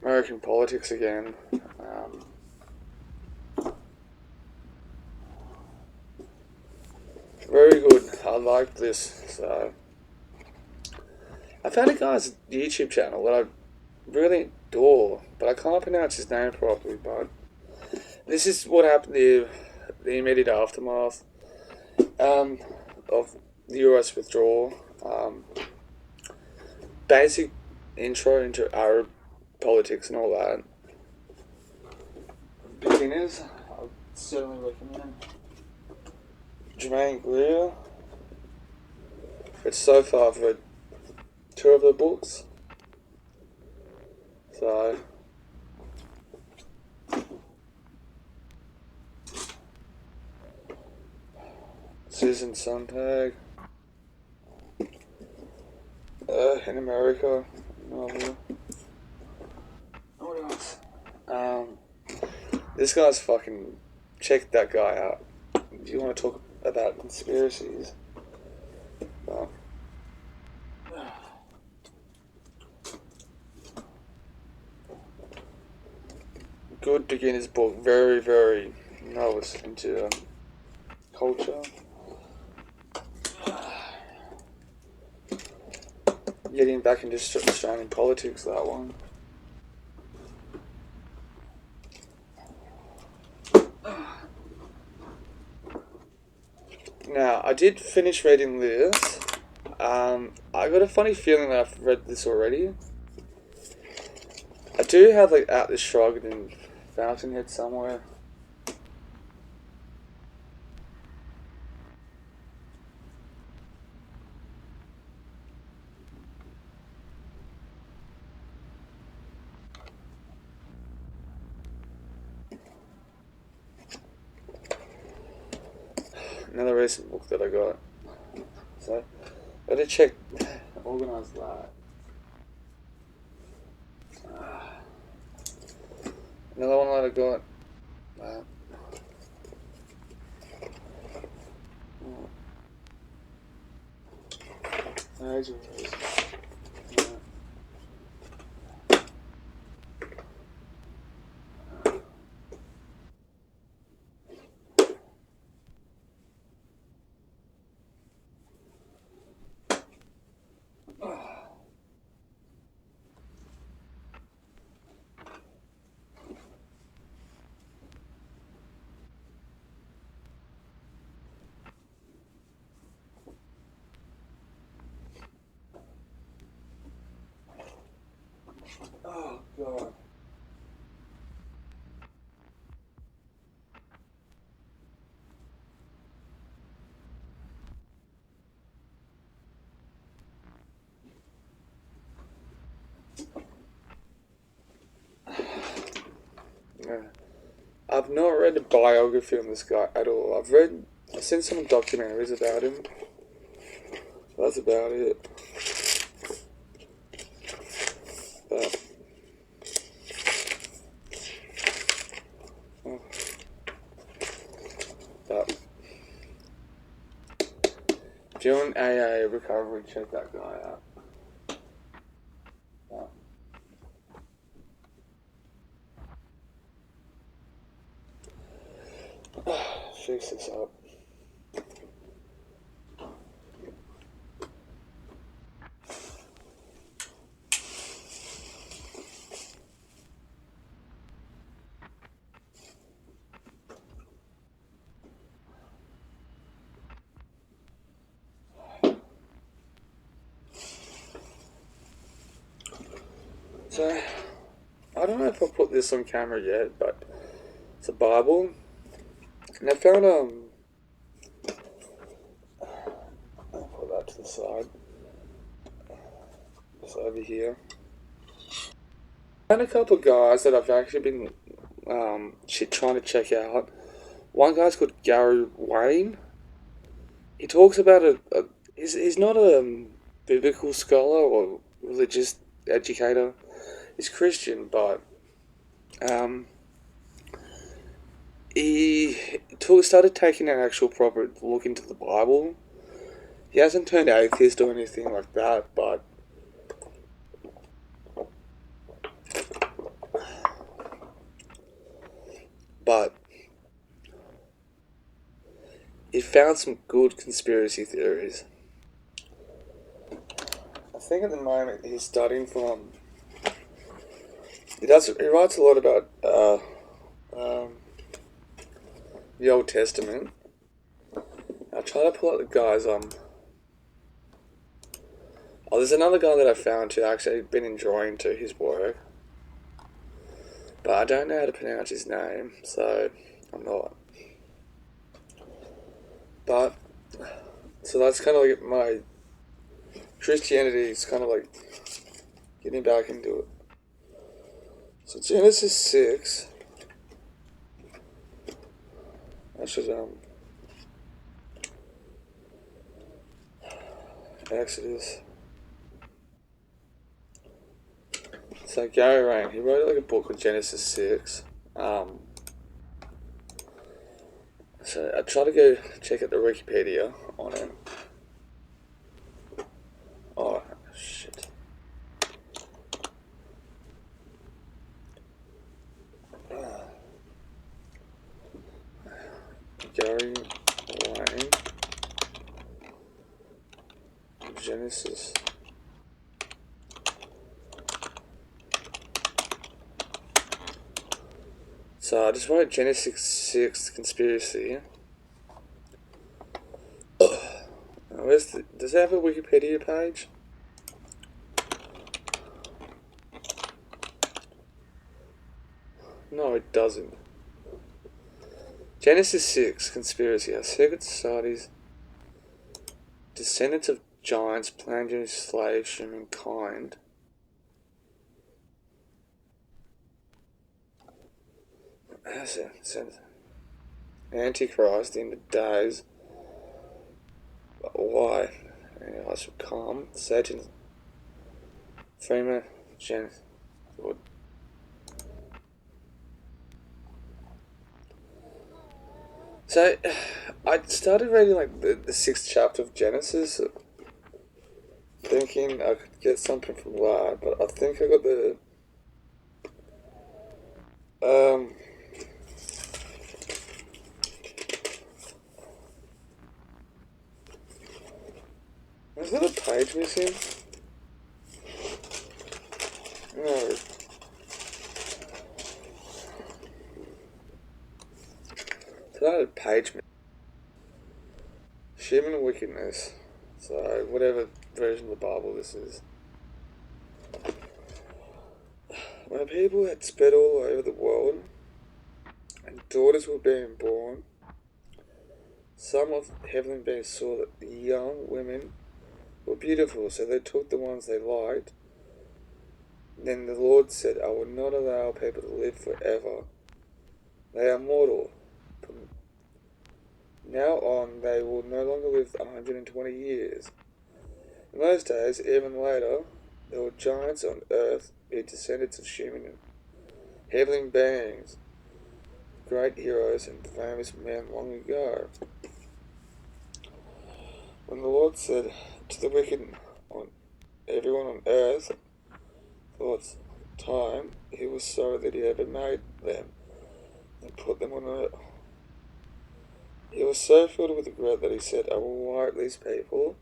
American politics again. Very good. I like this. So I found a guy's YouTube channel that I really adore, but I can't pronounce his name properly. But this is what happened to the immediate aftermath of the US withdrawal. Basic intro into Arab politics and all that. Beginners, I would certainly recommend. Jermaine Greer. It's so far I've read 2 of the books. So Susan Sontag. In America. Novel. What else? This guy's fucking. Check that guy out. If you want to talk about conspiracies. Good beginner's book. Very, very novice into culture. Getting back into Australian politics, that one. Now, I did finish reading this. I got a funny feeling that I've read this already. I do have like Atlas Shrugged and Fountainhead somewhere. Another recent book that I got. So, I gotta check, organise that. Another one that I got. Oh, God. Yeah. I've not read a biography on this guy at all. I've seen some documentaries about him. That's about it. But if you're in AA recovery, check that guy out. Fix this up. So, I don't know if I'll put this on camera yet, but it's a Bible. And I found, I'll put that to the side. Just over here. I found a couple of guys that I've actually been trying to check out. One guy's called Gary Wayne. He talks about he's not a biblical scholar or religious educator. He's Christian, but he started taking an actual proper look into the Bible. He hasn't turned atheist or anything like that, but he found some good conspiracy theories. I think at the moment he's studying from. He writes a lot about the Old Testament. I'll try to pull out the guys. Oh, there's another guy that I found who actually been enjoying to his work, but I don't know how to pronounce his name, so I'm not. But so that's kind of like my Christianity is kind of like getting back into it. So Genesis 6. I should Exodus. So Gary Wayne, he wrote like a book called Genesis 6. So I try to go check out the Wikipedia on it. Oh shit. Gary Wayne, Genesis. So I just wrote Genesis 6 conspiracy. Does it have a Wikipedia page? No, it doesn't. Genesis 6 conspiracy. Our secret societies, descendants of giants, plan to enslave humankind. Antichrist in the days. Why? I should come. Satan. Freeman. Genesis. So, I started reading like the sixth chapter of Genesis, thinking I could get something from that, but I think I got the is there a page missing? No. So I had a page missing. Human wickedness. So whatever version of the Bible this is. When people had spread all over the world, and daughters were being born, some of heavenly beings saw that the young women were beautiful, so they took the ones they liked. Then the Lord said, I will not allow people to live forever. They are mortal. From now on, they will no longer live 120 years. In those days, even later, there were giants on earth, the descendants of human and heavenly beings, great heroes and famous men long ago. When the Lord said to the wicked, on everyone on earth, thoughts time, he was sorry that he ever made them and put them on earth. He was so filled with regret that he said, I will wipe these people.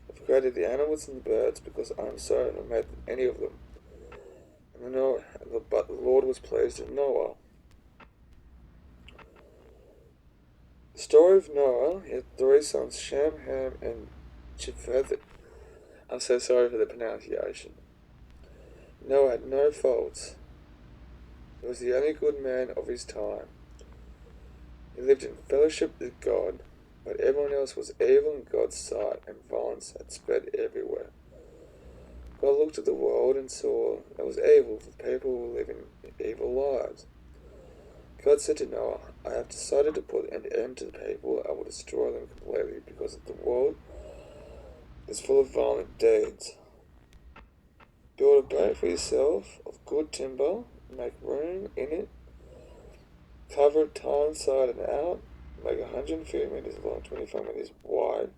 I've created the animals and the birds because I am sorry I made any of them. But the Lord was pleased with Noah. The story of Noah, he had 3 sons, Shem, Ham, and Japheth. I'm so sorry for the pronunciation. Noah had no faults. He was the only good man of his time. He lived in fellowship with God, but everyone else was evil in God's sight, and violence had spread everywhere. God looked at the world and saw it was evil, for people were living evil lives. God said to Noah, I have decided to put an end to the people. I will destroy them completely, because the world is full of violent deeds. Build a boat for yourself of good timber, make room in it, cover it tie inside and out, make 150 meters long, 25 meters wide,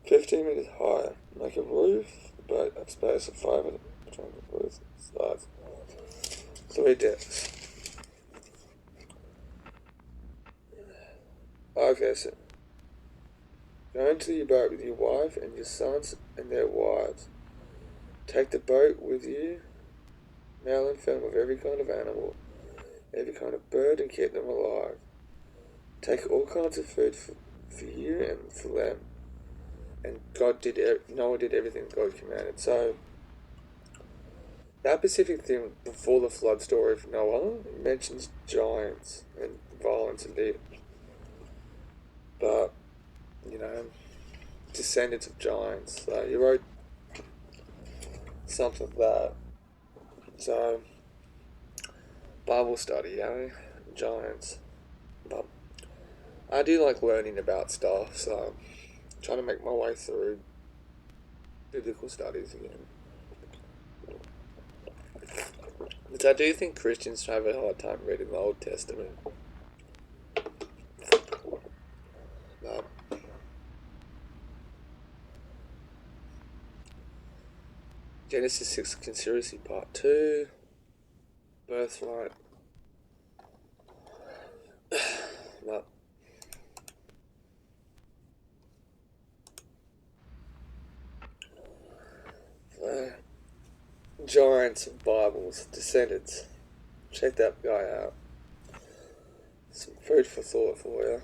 15 meters high. Make a roof, the boat have space of 5 between the roof and sides. 3 decks. Okay, so go into your boat with your wife and your sons and their wives. Take the boat with you, male and female, of every kind of animal, every kind of bird, and keep them alive. Take all kinds of food for you and for them. And Noah did everything God commanded. So, that specific thing before the flood story of Noah mentions giants and violence and death. But, descendants of giants. So, he wrote something of that. So, Bible study, giants. But I do like learning about stuff, so I'm trying to make my way through biblical studies again. But I do think Christians have a hard time reading the Old Testament. Genesis 6 Conspiracy Part 2. Birthright. No. Giants of Bibles, descendants. Check that guy out. Some food for thought for you.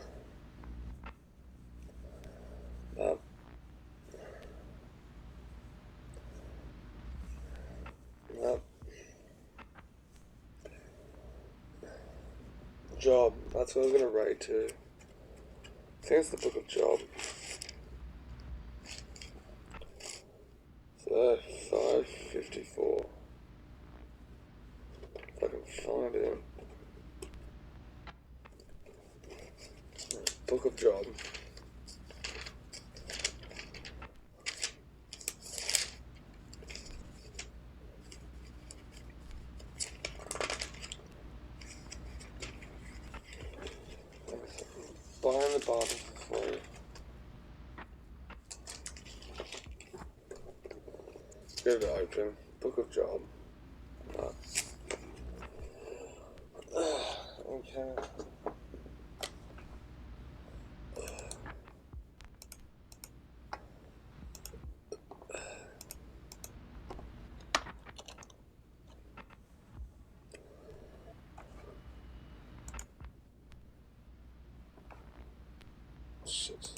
Job. That's what I was going to write to. I think it's the book of Job. So, 554. If I can find it. Book of Job. Buying the Bible for you. Give it open. Book of Job. Okay. Shit.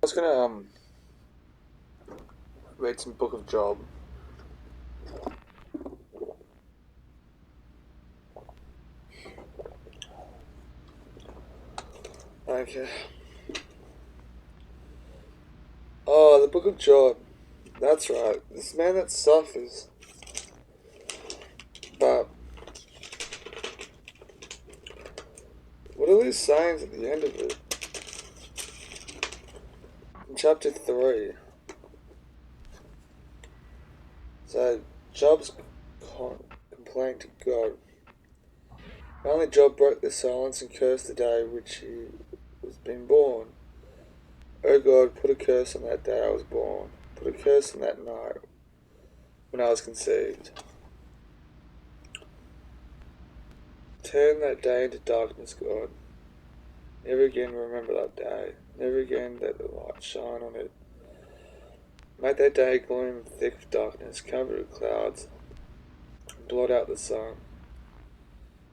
I was gonna read some book of Job. Okay. Oh, the book of Job. That's right. This man that suffers. But what are these sayings at the end of it? In chapter 3. So, Job's complaint to God. Finally, Job broke the silence and cursed the day which he was being born. O God, put a curse on that day I was born. Put a curse on that night when I was conceived. Turn that day into darkness, God. Never again remember that day. Never again let the light shine on it. Make that day gloom thick with darkness, cover it with clouds, and blot out the sun.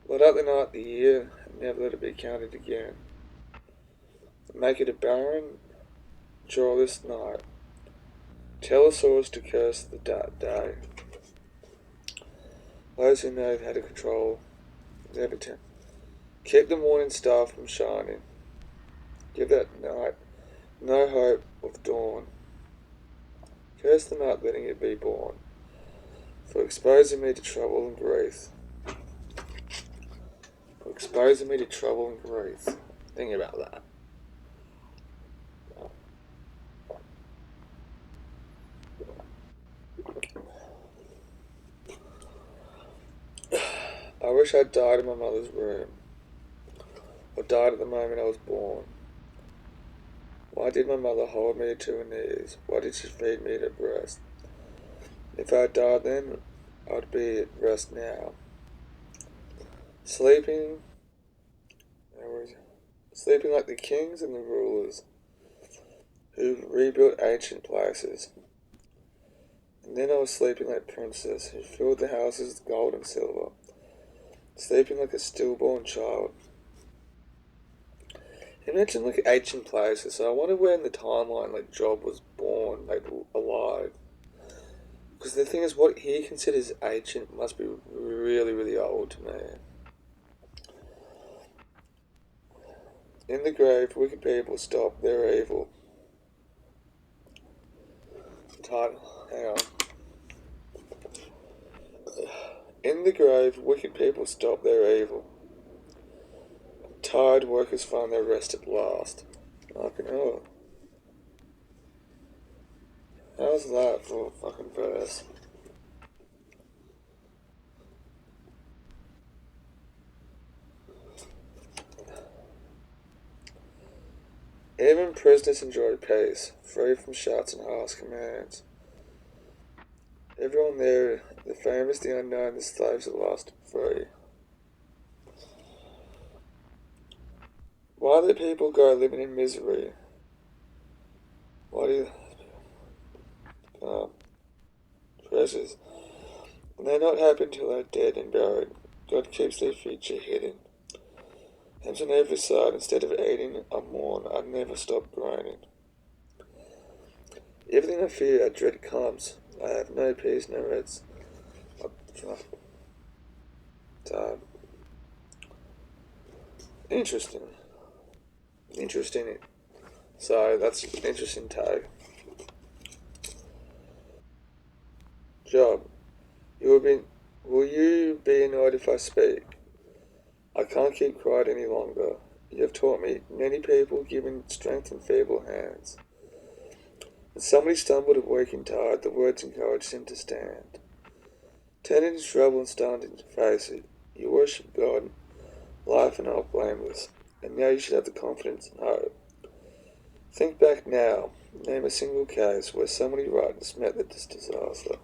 Blot out the night, the year, and never let it be counted again. Make it a barren, joyless night. Tell the swords to curse the day. Those who know how to control never tempt. Keep the morning star from shining. Give that night no hope of dawn. Curse the night, letting it be born, for exposing me to trouble and grief. For exposing me to trouble and grief. Think about that. I wish I'd died in my mother's room, or died at the moment I was born. Why did my mother hold me to her knees? Why did she feed me at her breast? If I had died then, I'd be at rest now. Sleeping like the kings and the rulers who rebuilt ancient places. And then I was sleeping like princes who filled the houses with gold and silver. Sleeping like a stillborn child. He mentioned like ancient places, so I wonder where in the timeline like Job was born, like alive. Because the thing is, what he considers ancient must be really, really old to me. In the grave, wicked people stop their evil. Hang on. In the grave, wicked people stop their evil. Tired workers find their rest at last. Fucking hell. How's that for a fucking verse? Even prisoners enjoy peace, free from shouts and harsh commands. Everyone there, the famous, the unknown, the slaves at last free. Why do people go living in misery? Why do treasures? And they're not happy until they're dead and buried. God keeps their future hidden. Hands on every side, instead of eating, I mourn, I never stop groaning. Everything I fear, I dread comes. I have no peace, no rest. Interesting. Interesting. So that's an interesting take. Job. Will you be annoyed if I speak? I can't keep quiet any longer. You have taught me many people given strength in feeble hands. When somebody stumbled at weak and tired, the words encouraged him to stand. Turn into trouble and stand to face it. You worship God, life and all blameless, and now you should have the confidence and hope. Think back now. Name a single case where somebody righteous met this disaster.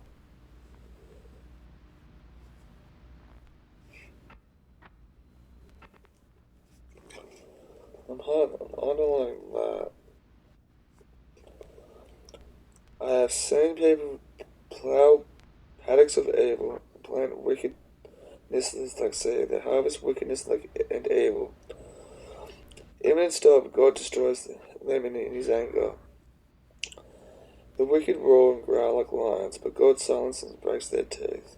I'm underlining that. I have seen people plow paddocks of evil, plant wickedness like say, they harvest wickedness and evil. Even in stop, God destroys them in his anger. The wicked roar and growl like lions, but God silences and breaks their teeth.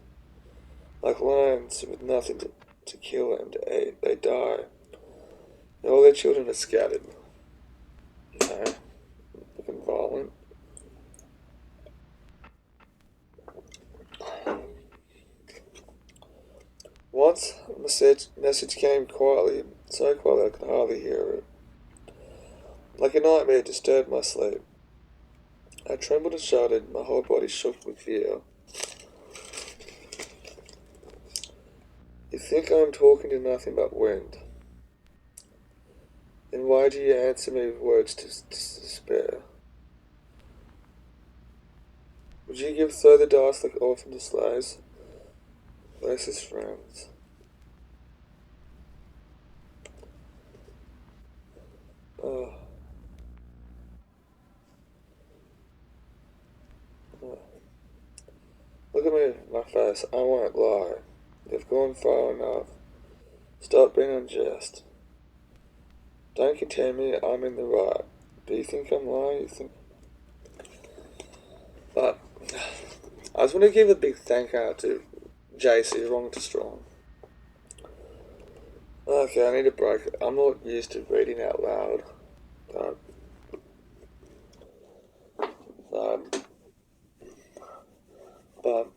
Like lions with nothing to kill and to eat, they die. And all their children are scattered. Looking violent. Once a message came quietly, so quietly I could hardly hear it. Like a nightmare it disturbed my sleep. I trembled and shuddered, my whole body shook with fear. You think I am talking to nothing but wind. Then why do you answer me with words to despair? Would you give throw the dice like orphan to slaves? Closest friends. Oh. Oh. Look at me, my face. I won't lie. They've gone far enough. Stop being unjust. Don't contend me, I'm in the right. Do you think I'm lying? You think? But I just want to give a big thank out to JC, Wrong to Strong. Okay, I need a break. I'm not used to reading out loud. But, but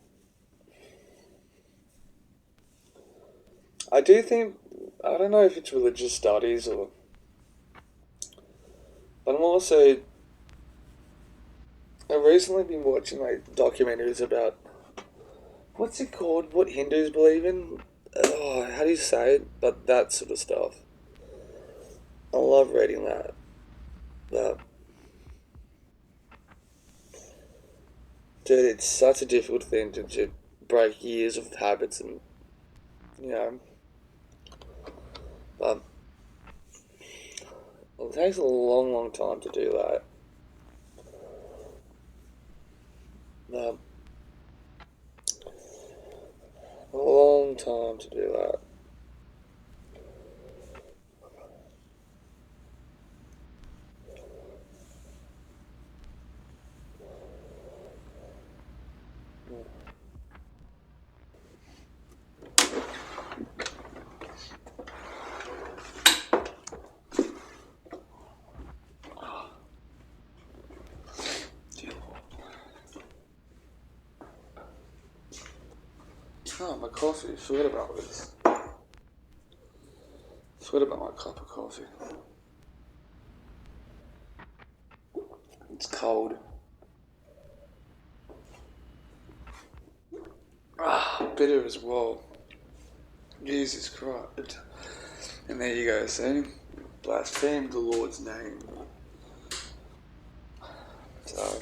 I do think, I don't know if it's religious studies or, but I'm also, I've recently been watching like documentaries about, what's it called, what Hindus believe in? Oh, how do you say it? But that sort of stuff. I love reading that. But, dude, it's such a difficult thing to break years of habits and, you know, but it takes a long, long time to do that. Um, a long time to do that. Oh, my coffee. Forgot about this. Forgot about my cup of coffee. It's cold. Bitter as well. Jesus Christ. And there you go, see? Blaspheme the Lord's name. So,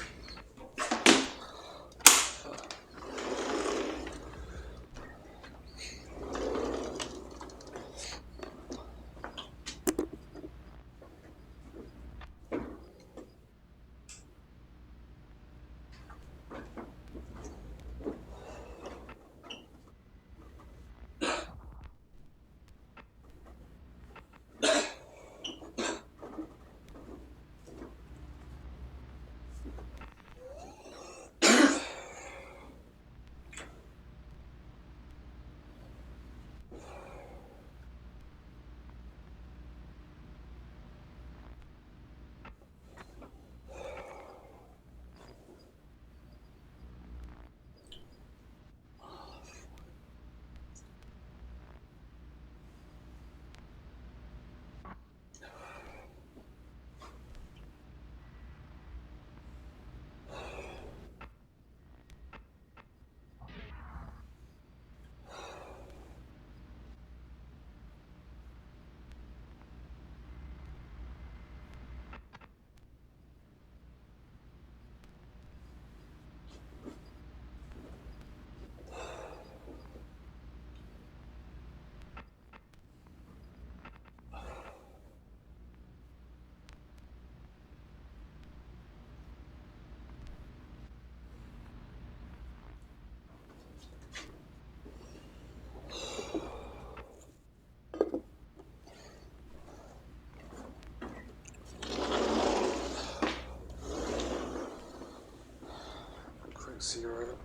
quick cigarette.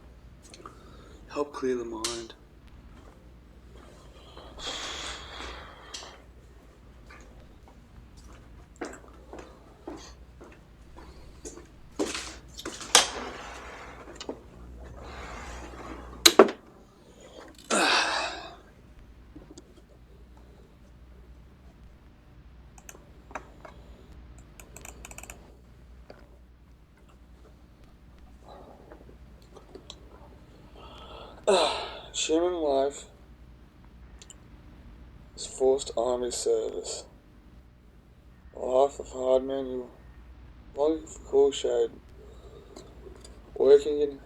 Help clear the mind. Human life is forced army service. A life of hard manual, longing for cool shade, working in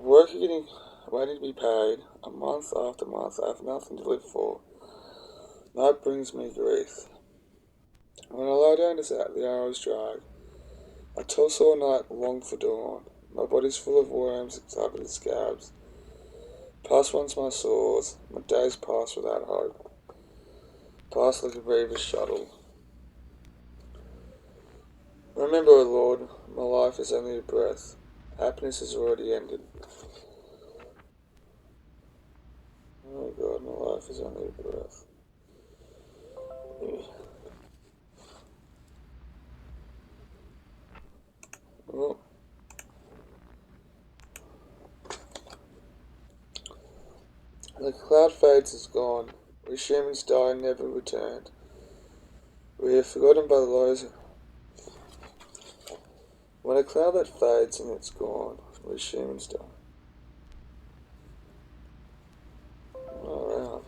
Work getting waiting to be paid. A month after month, I have nothing to live for. That brings me grief. When I lie down to set, the hours drag. I toss all night, long for dawn. My body's full of worms, covered in scabs. Past once my sores, my days pass without hope. Pass like a reaver's shuttle. Remember, O Lord, my life is only a breath. Happiness has already ended. Oh God, my life is only a breath. Well, the cloud fades is gone. We humans die and never returned. We are forgotten by the lows. When a cloud that fades and it's gone, we humans die. Oh, wow.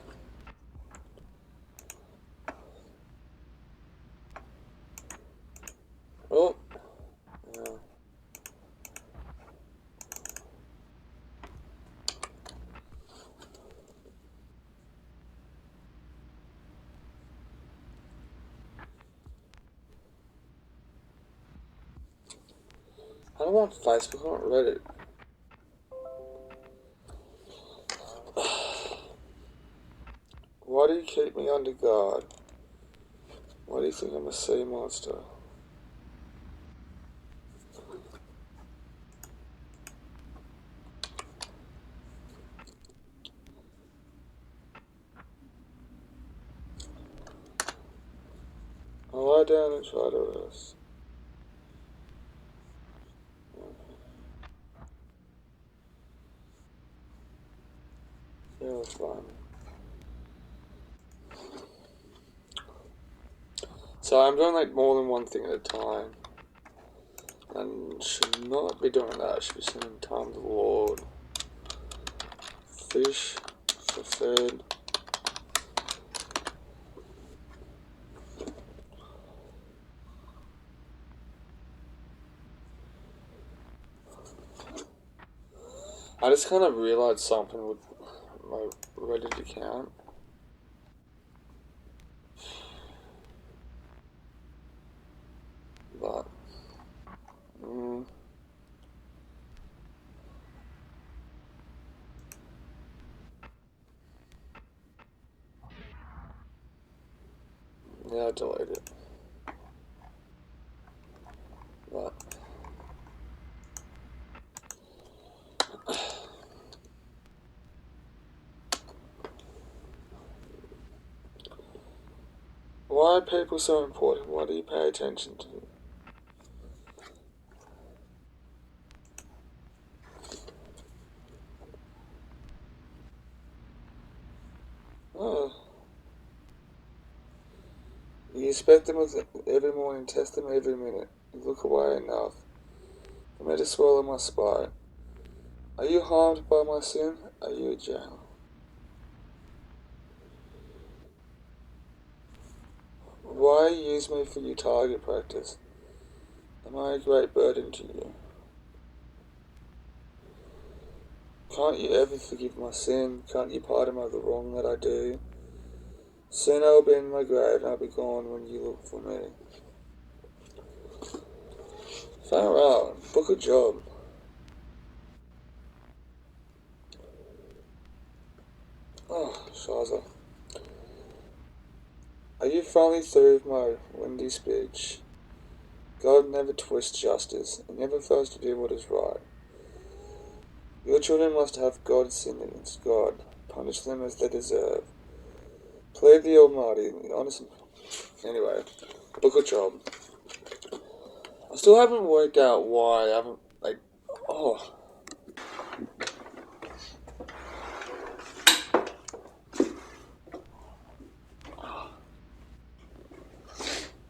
Oh, yeah. I don't want Facebook, I want Reddit. Why do you keep me under guard? Why do you think I'm a sea monster? I lie down and try to rest. Yeah, that's fine. So I'm doing like more than one thing at a time. And should not be doing that. I should be spending time with the Lord. Fish for food. I just kind of realised something with my Reddit account. But, yeah, I deleted it. But, why are people so important? Why do you pay attention to them? Oh. You inspect them every morning, test them every minute. You look away enough for me to swallow my spite. Are you harmed by my sin? Are you a jail? Why use me for your target practice? Am I a great burden to you? Can't you ever forgive my sin? Can't you pardon me the wrong that I do? Soon I'll be in my grave and I'll be gone when you look for me. Far out. Book a job. Oh, Shaza. Are you finally through with my windy speech? God never twists justice. He never fails to do what is right. Your children must have God sin against God. Punish them as they deserve. Plead the Almighty, the honest. Anyway, book a job. I still haven't worked out why I haven't, like, oh.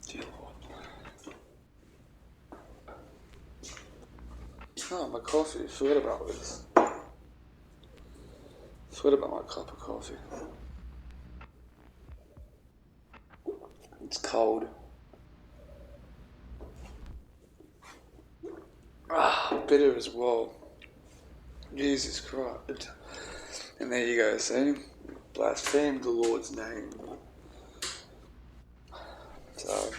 Dear Lord. Oh, my coffee. Forget about this. Forget about my cup of coffee. It's cold. Ah, bitter as well. Jesus Christ. And there you go, see? Blaspheme the Lord's name. So...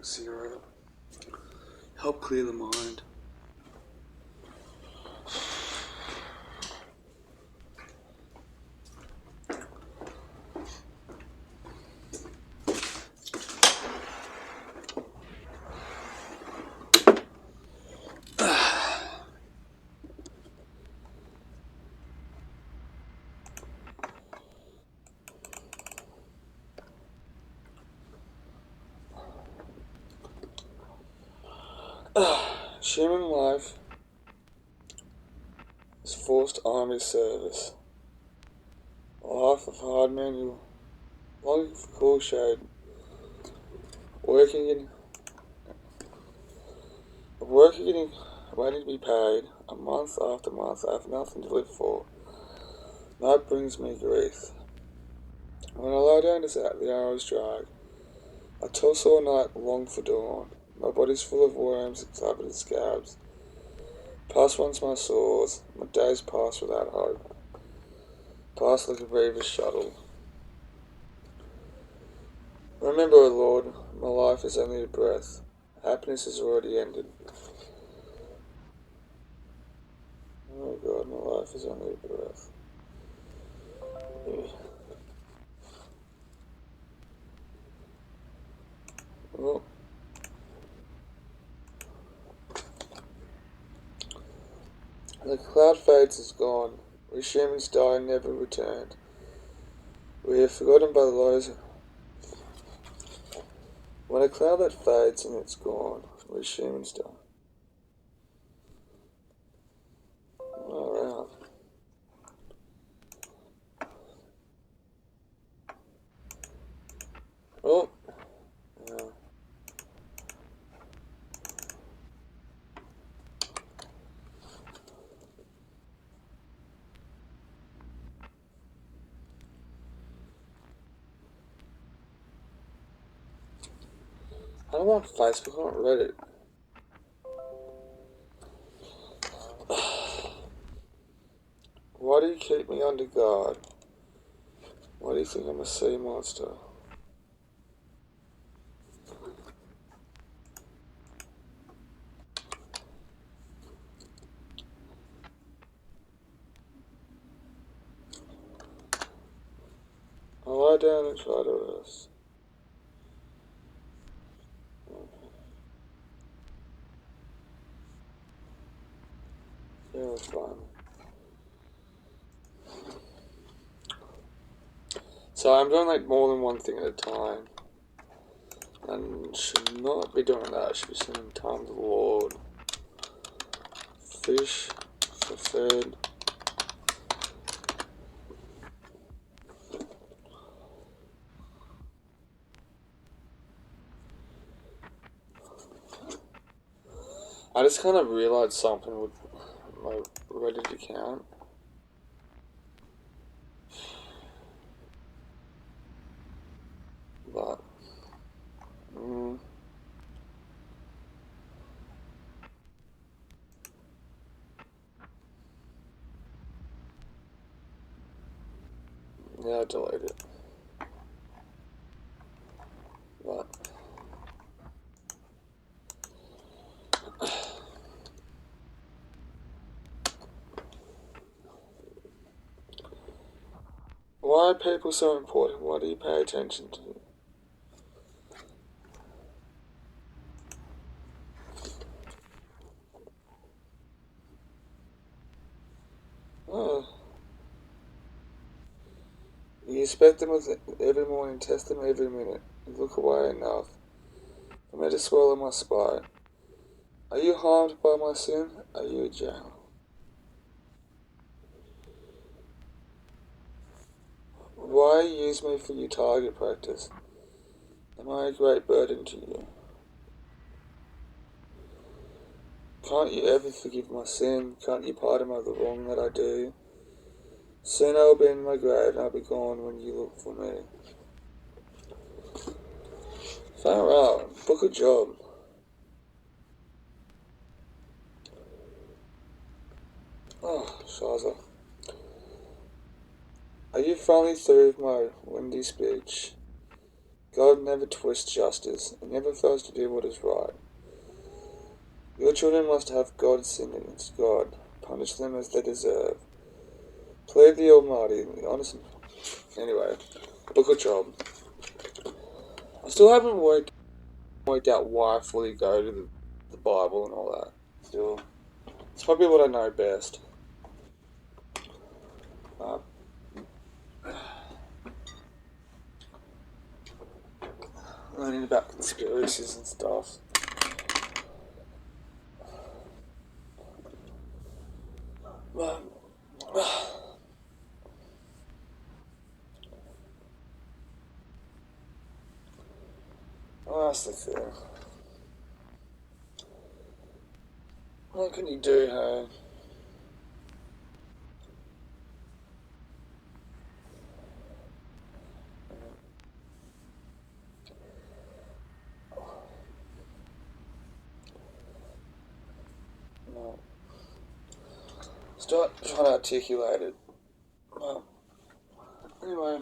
Cigarette. Help clear the mind. Human life is forced army service. A life of hard manual, longing for cool shade, working in, waiting to be paid, a month after month I have nothing to live for. That brings me grief. When I lie down to that, the arrows drag. I toss all night, long for dawn. My body's full of worms, covered in scabs. Past once my sores, my days pass without hope. Pass like a reaver's shuttle. Remember, O Lord, my life is only a breath. Happiness is already ended. Oh God, my life is only a breath. Yeah. Well, the cloud fades is gone. We humans die and never returned. We are forgotten by the lows. When a cloud that fades and it's gone, we humans die. Oh, wow. Oh, yeah. I don't want Facebook, I want Reddit. Why do you keep me under guard? Why do you think I'm a sea monster? I lie down and try to rest. Yeah, it's fine. So I'm doing like more than one thing at a time. And should not be doing that. I should be spending time with the Lord. Fish for food. I just kind of realised something with my Reddit account. But, yeah, I deleted it. But, why are people so important? Why do you pay attention to them? Oh. You inspect them every morning, test them every minute. You look away enough for me to swallow my spite. Are you harmed by my sin? Are you a jail? Why use me for your target practice? Am I a great burden to you? Can't you ever forgive my sin? Can't you pardon the wrong that I do? Soon I will be in my grave and I'll be gone when you look for me. Far out. Book a job. Oh, Shaza. Are you finally through with my windy speech? God never twists justice. He never fails to do what is right. Your children must have God sin against God. Punish them as they deserve. Plead the Almighty, the honest. Anyway, book a job. I still haven't worked out why I fully go to the Bible and all that. Still, it's probably what I know best. Learning about conspiracies and stuff. Well, that's the thing. What can you do, hey? No. Start trying to articulate it. Well, anyway.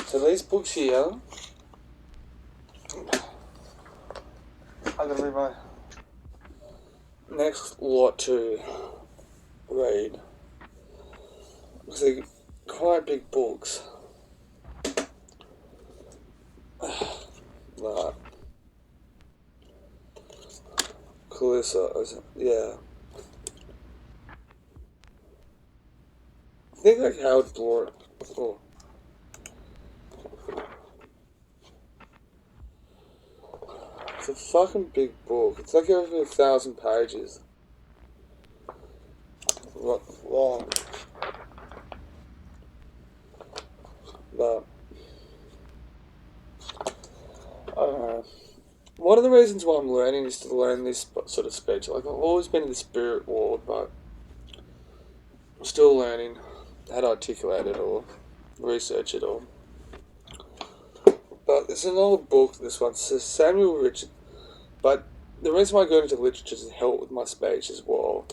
So these books here, I'm gonna read my next lot to read. Because they're quite big books. Like Calissa, yeah. I think like Howard Florida. Oh. It's a fucking big book. It's like over 1,000 pages. Long. But I don't know. One of the reasons why I'm learning is to learn this sort of speech. Like I've always been in the spirit world, but I'm still learning how to articulate it or research it or But it's an old book, this one. It says Samuel Richard. But the reason why I go into literature is to help with my speech as well,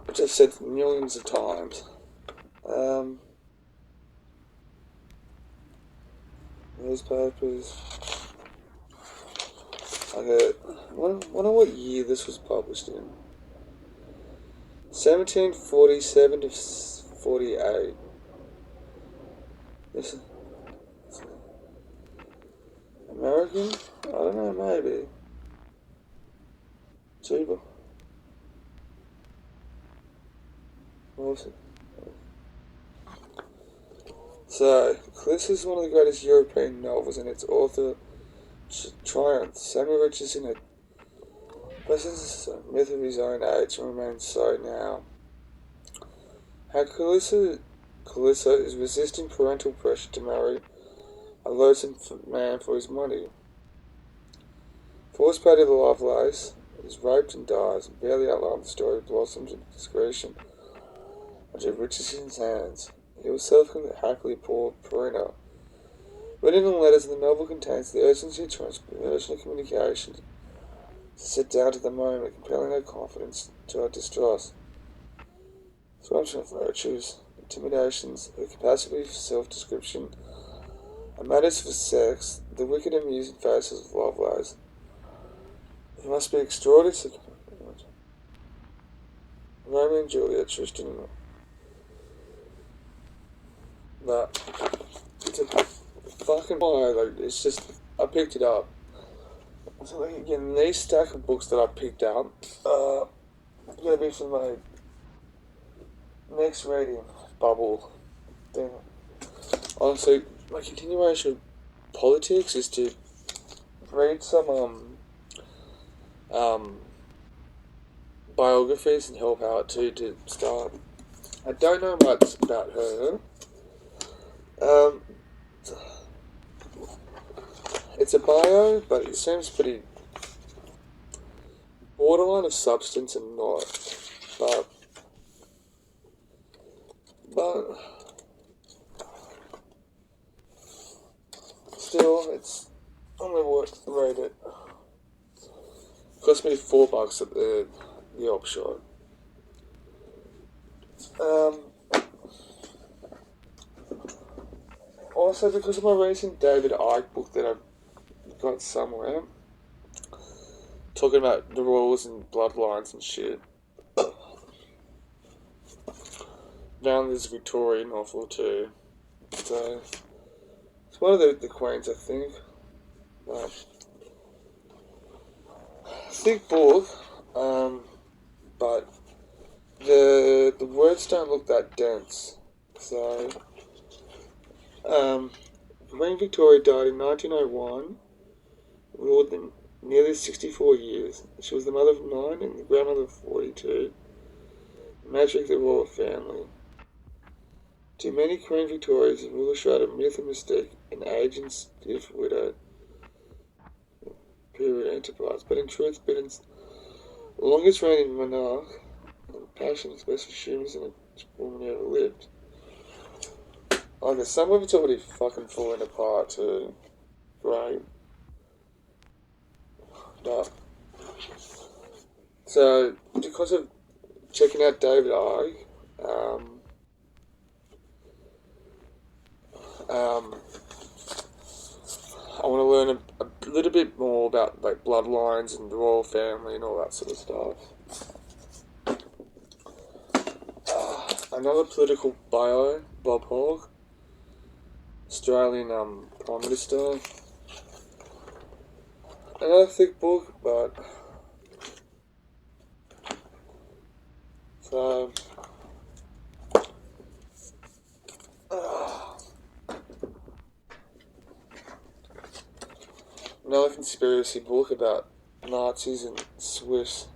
which I've said millions of times. Newspapers. Okay, wonder what year this was published in. 1747 to 48. This is American? I don't know, maybe. Cheaper. Awesome. So, this is one of the greatest European novels, and its author triumphed. Samuel Richardson had presents a myth of his own age and remains so now. How Calissa is resisting parental pressure to marry a loathsome man for his money. Forced Paddy the Lovelace is raped and dies, and barely outlined the story blossoms into discretion under Richardson's hands. He was happily poor Perina. Written in letters, the novel contains the urgency of transversion of communication to sit down to the moment, compelling her confidence to her distrust. Assumption of virtues, intimidations, the capacity for self-description, and matters for sex, the wicked and amusing faces of Lovelace. He must be extraordinary. Romeo and Juliet, Tristan. But it's a fucking fire. Like, it's just, I picked it up. So like, again, these stack of books that I picked up are gonna be for my next reading bubble thing. Honestly, my continuation of politics is to read some biographies and help out to start. I don't know much about her. It's a bio, but it seems pretty borderline of substance and not. But still, it's only worth to read it. It cost me $4 at the op shop. Also, because of my recent David Icke book that I've got somewhere, talking about the royals and bloodlines and shit. Down this Victorian novel too. So it's one of the queens, I think. Thick book, but the words don't look that dense. So Queen Victoria died in 1901, ruled in nearly 64 years. She was the mother of 9 and the grandmother of 42, matriarch of the royal family. To many, Queen Victoria is a ruler shrouded myth and mystique, an aged and stiff widow, period enterprise, but in truth, Britain's longest reigning monarch, and passionate best humans and a woman who ever lived. Okay, some of it's already fucking falling apart too. Great. But, so, because of checking out David Icke, I want to learn a little bit more about like bloodlines and the royal family and all that sort of stuff. Another political bio, Bob Hawke, Australian Prime Minister. Another thick book, but so another conspiracy book about Nazis and Swiss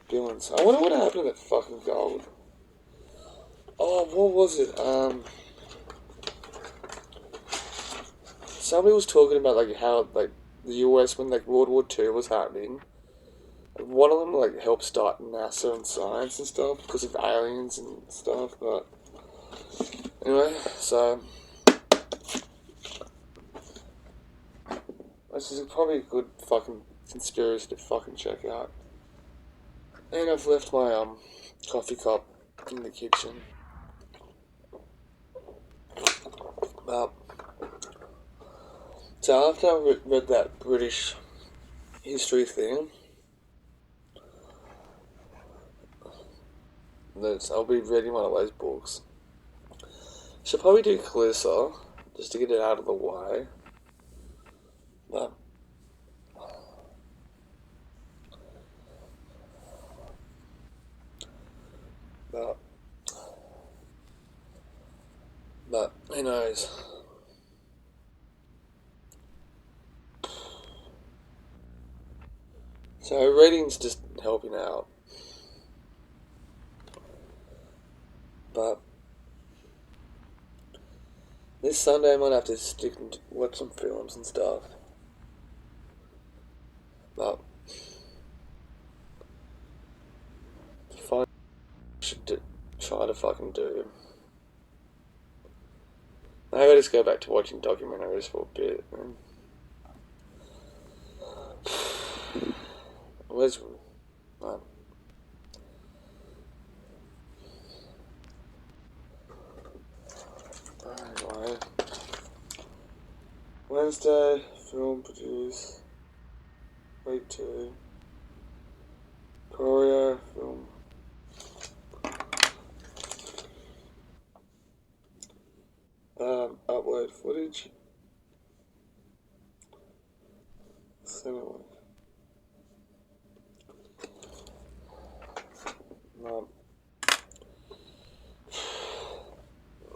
villains. I wonder what happened to that fucking gold. Oh, what was it? Somebody was talking about like how like the US when like World War II was happening. One of them like helped start NASA and science and stuff because of aliens and stuff. But anyway, so Which is probably a good fucking conspiracy to fucking check out. And I've left my coffee cup in the kitchen. But so after I read that British history thing, I'll be reading one of those books. Should probably do Calissa, just to get it out of the way. But who knows? So reading's just helping out. But this Sunday I might have to stick and watch some films and stuff. But I should try to fucking do. Maybe I just go back to watching documentaries for a bit. Where's anyway, Wednesday, film produce, week 2, choreo, film, upload footage, cinema.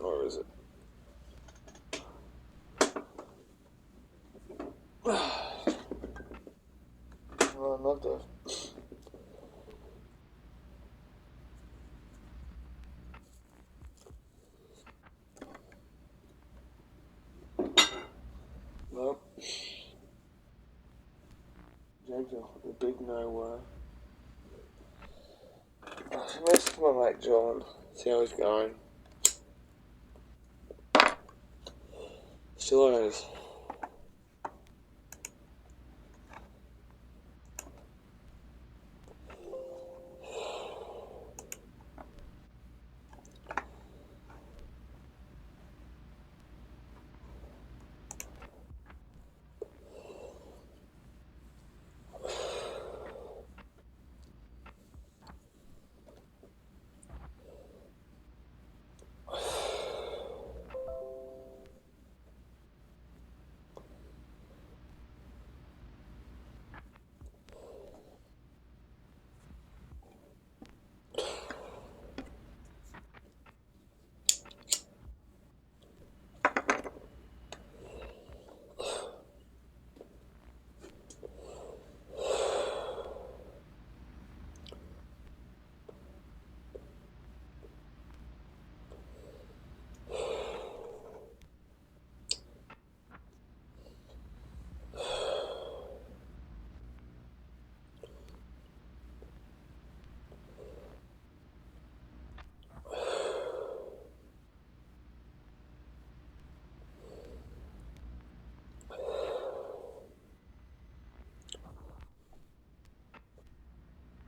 Where is it? Oh, not that. Nope. The big nowhere. I should message my mate John, see how he's going. Still is.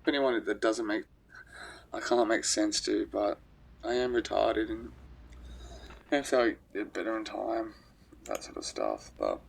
Anyone that I can't make sense to, but I am retarded and so I get better in time, that sort of stuff, but